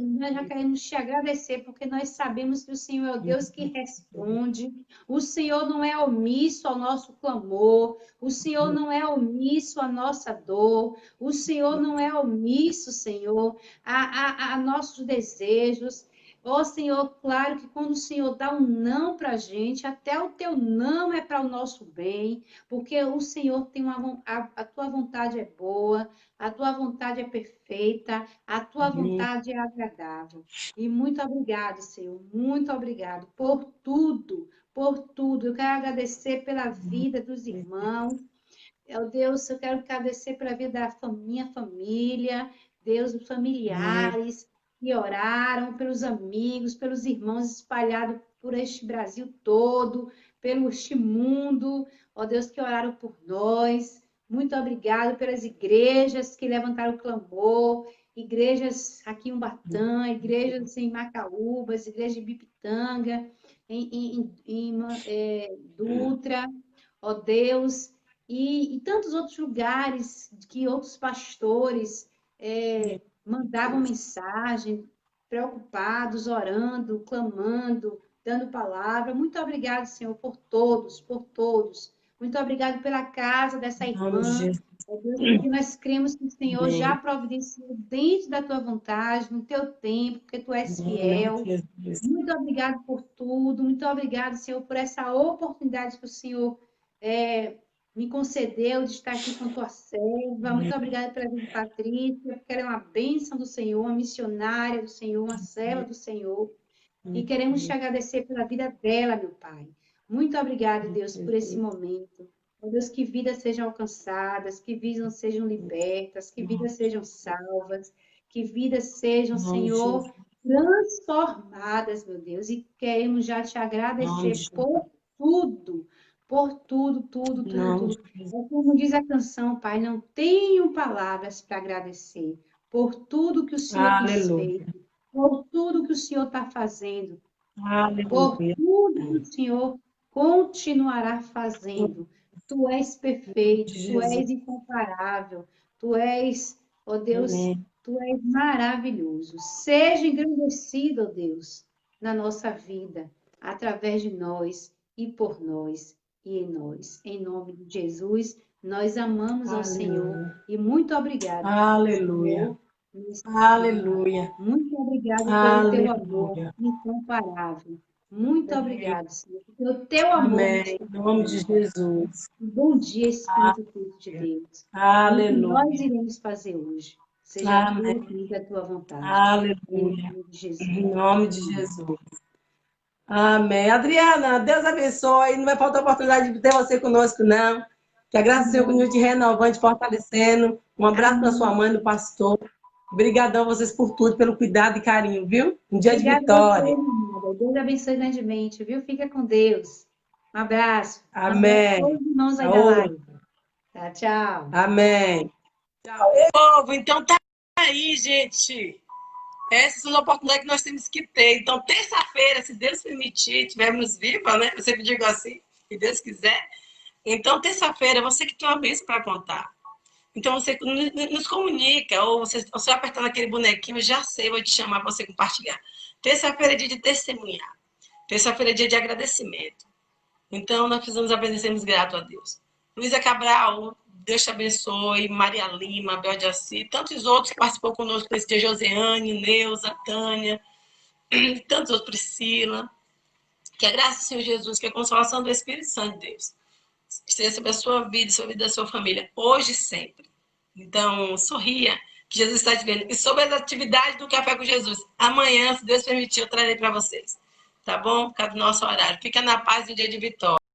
nós já queremos te agradecer porque nós sabemos que o Senhor é o Deus que responde. O Senhor não é omisso ao nosso clamor. O Senhor não é omisso à nossa dor. O Senhor não é omisso, Senhor, a nossos desejos. Ó Senhor, claro que quando o Senhor dá um não para a gente, até o teu não é para o nosso bem, porque o Senhor tem a tua vontade é boa, a tua vontade é perfeita, a tua vontade é agradável. E muito obrigado, Senhor, muito obrigado por tudo, por tudo. Eu quero agradecer pela vida dos irmãos. Deus, eu quero agradecer pela vida da minha família, Deus, os familiares que oraram, pelos amigos, pelos irmãos espalhados por este Brasil todo, pelo este mundo, ó Deus, que oraram por nós. Muito obrigado pelas igrejas que levantaram o clamor, igrejas aqui em Ubatã, igrejas em Macaúbas, igreja de Bipitanga, Dutra, ó Deus, e tantos outros lugares que outros pastores mandavam mensagem, preocupados, orando, clamando, dando palavra. Muito obrigado, Senhor, por todos, por todos. Muito obrigado pela casa dessa irmã. Porque nós cremos que o Senhor já providenciou dentro da tua vontade, no teu tempo, porque tu és fiel. Muito obrigado por tudo. Muito obrigado, Senhor, por essa oportunidade que o Senhor me concedeu de estar aqui com tua serva. Muito obrigada pela vida de Patrícia, porque ela é uma bênção do Senhor, uma missionária do Senhor, uma serva do Senhor. E queremos te agradecer pela vida dela, meu Pai. Muito obrigada, Deus, por esse momento. Ó Deus, que vidas sejam alcançadas, que vidas sejam libertas, que vidas sejam salvas, que vidas sejam, Senhor, transformadas, meu Deus. E queremos já te agradecer por tudo. Como diz a canção, Pai, não tenho palavras para agradecer por tudo que o Senhor tem feito, por tudo que o Senhor está fazendo, por tudo que o Senhor continuará fazendo. Tu és perfeito, tu és incomparável, tu és, ó Deus, tu és maravilhoso. Seja engrandecido, ó Deus, na nossa vida, através de nós e por nós e em nós. Em nome de Jesus, nós amamos ao Senhor e muito obrigada. Aleluia. Aleluia. Muito obrigada pelo teu amor incomparável. Muito obrigada, Senhor, pelo teu amor. Amém. Em nome de Jesus. Bom dia, Espírito Santo de Deus. Aleluia. O que nós iremos fazer hoje? Seja cumprida a tua vontade. Aleluia. Em nome de Jesus. Em nome de Jesus. Amém. Adriana, Deus abençoe. Não vai faltar oportunidade de ter você conosco, não. Que a graça do Senhor continue te renovando, fortalecendo. Um abraço para sua mãe, do pastor. Obrigadão a vocês por tudo, pelo cuidado e carinho, viu? Um dia de vitória. Deus abençoe grandemente, viu? Fica com Deus. Um abraço. Amém. Todos os irmãos aí da live. Tá, tchau. Amém. Tchau. Povo, então tá aí, gente. Essas são as oportunidades que nós temos que ter. Então, terça-feira, se Deus permitir, estivermos vivos, né? Eu sempre digo assim, se Deus quiser. Então, terça-feira, você que tem uma bênção para contar. Então, você nos comunica, ou você apertando aquele bonequinho, já sei, vou te chamar para você compartilhar. Terça-feira é dia de testemunhar. Terça-feira é dia de agradecimento. Então, nós precisamos agradecermos grato a Deus. Luísa Cabral, Deus te abençoe. Maria Lima, Bel de Assis, tantos outros que participou conosco nesse dia, Joseane, Neuza, Tânia, tantos outros, Priscila. Que a graça do Senhor Jesus, que a consolação do Espírito Santo de Deus esteja sobre a sua vida, sobre a vida da sua família, hoje e sempre. Então, sorria, que Jesus está te vendo. E sobre as atividades do Café com Jesus, amanhã, se Deus permitir, eu trarei para vocês. Tá bom? Por causa do nosso horário. Fica na paz no dia de vitória.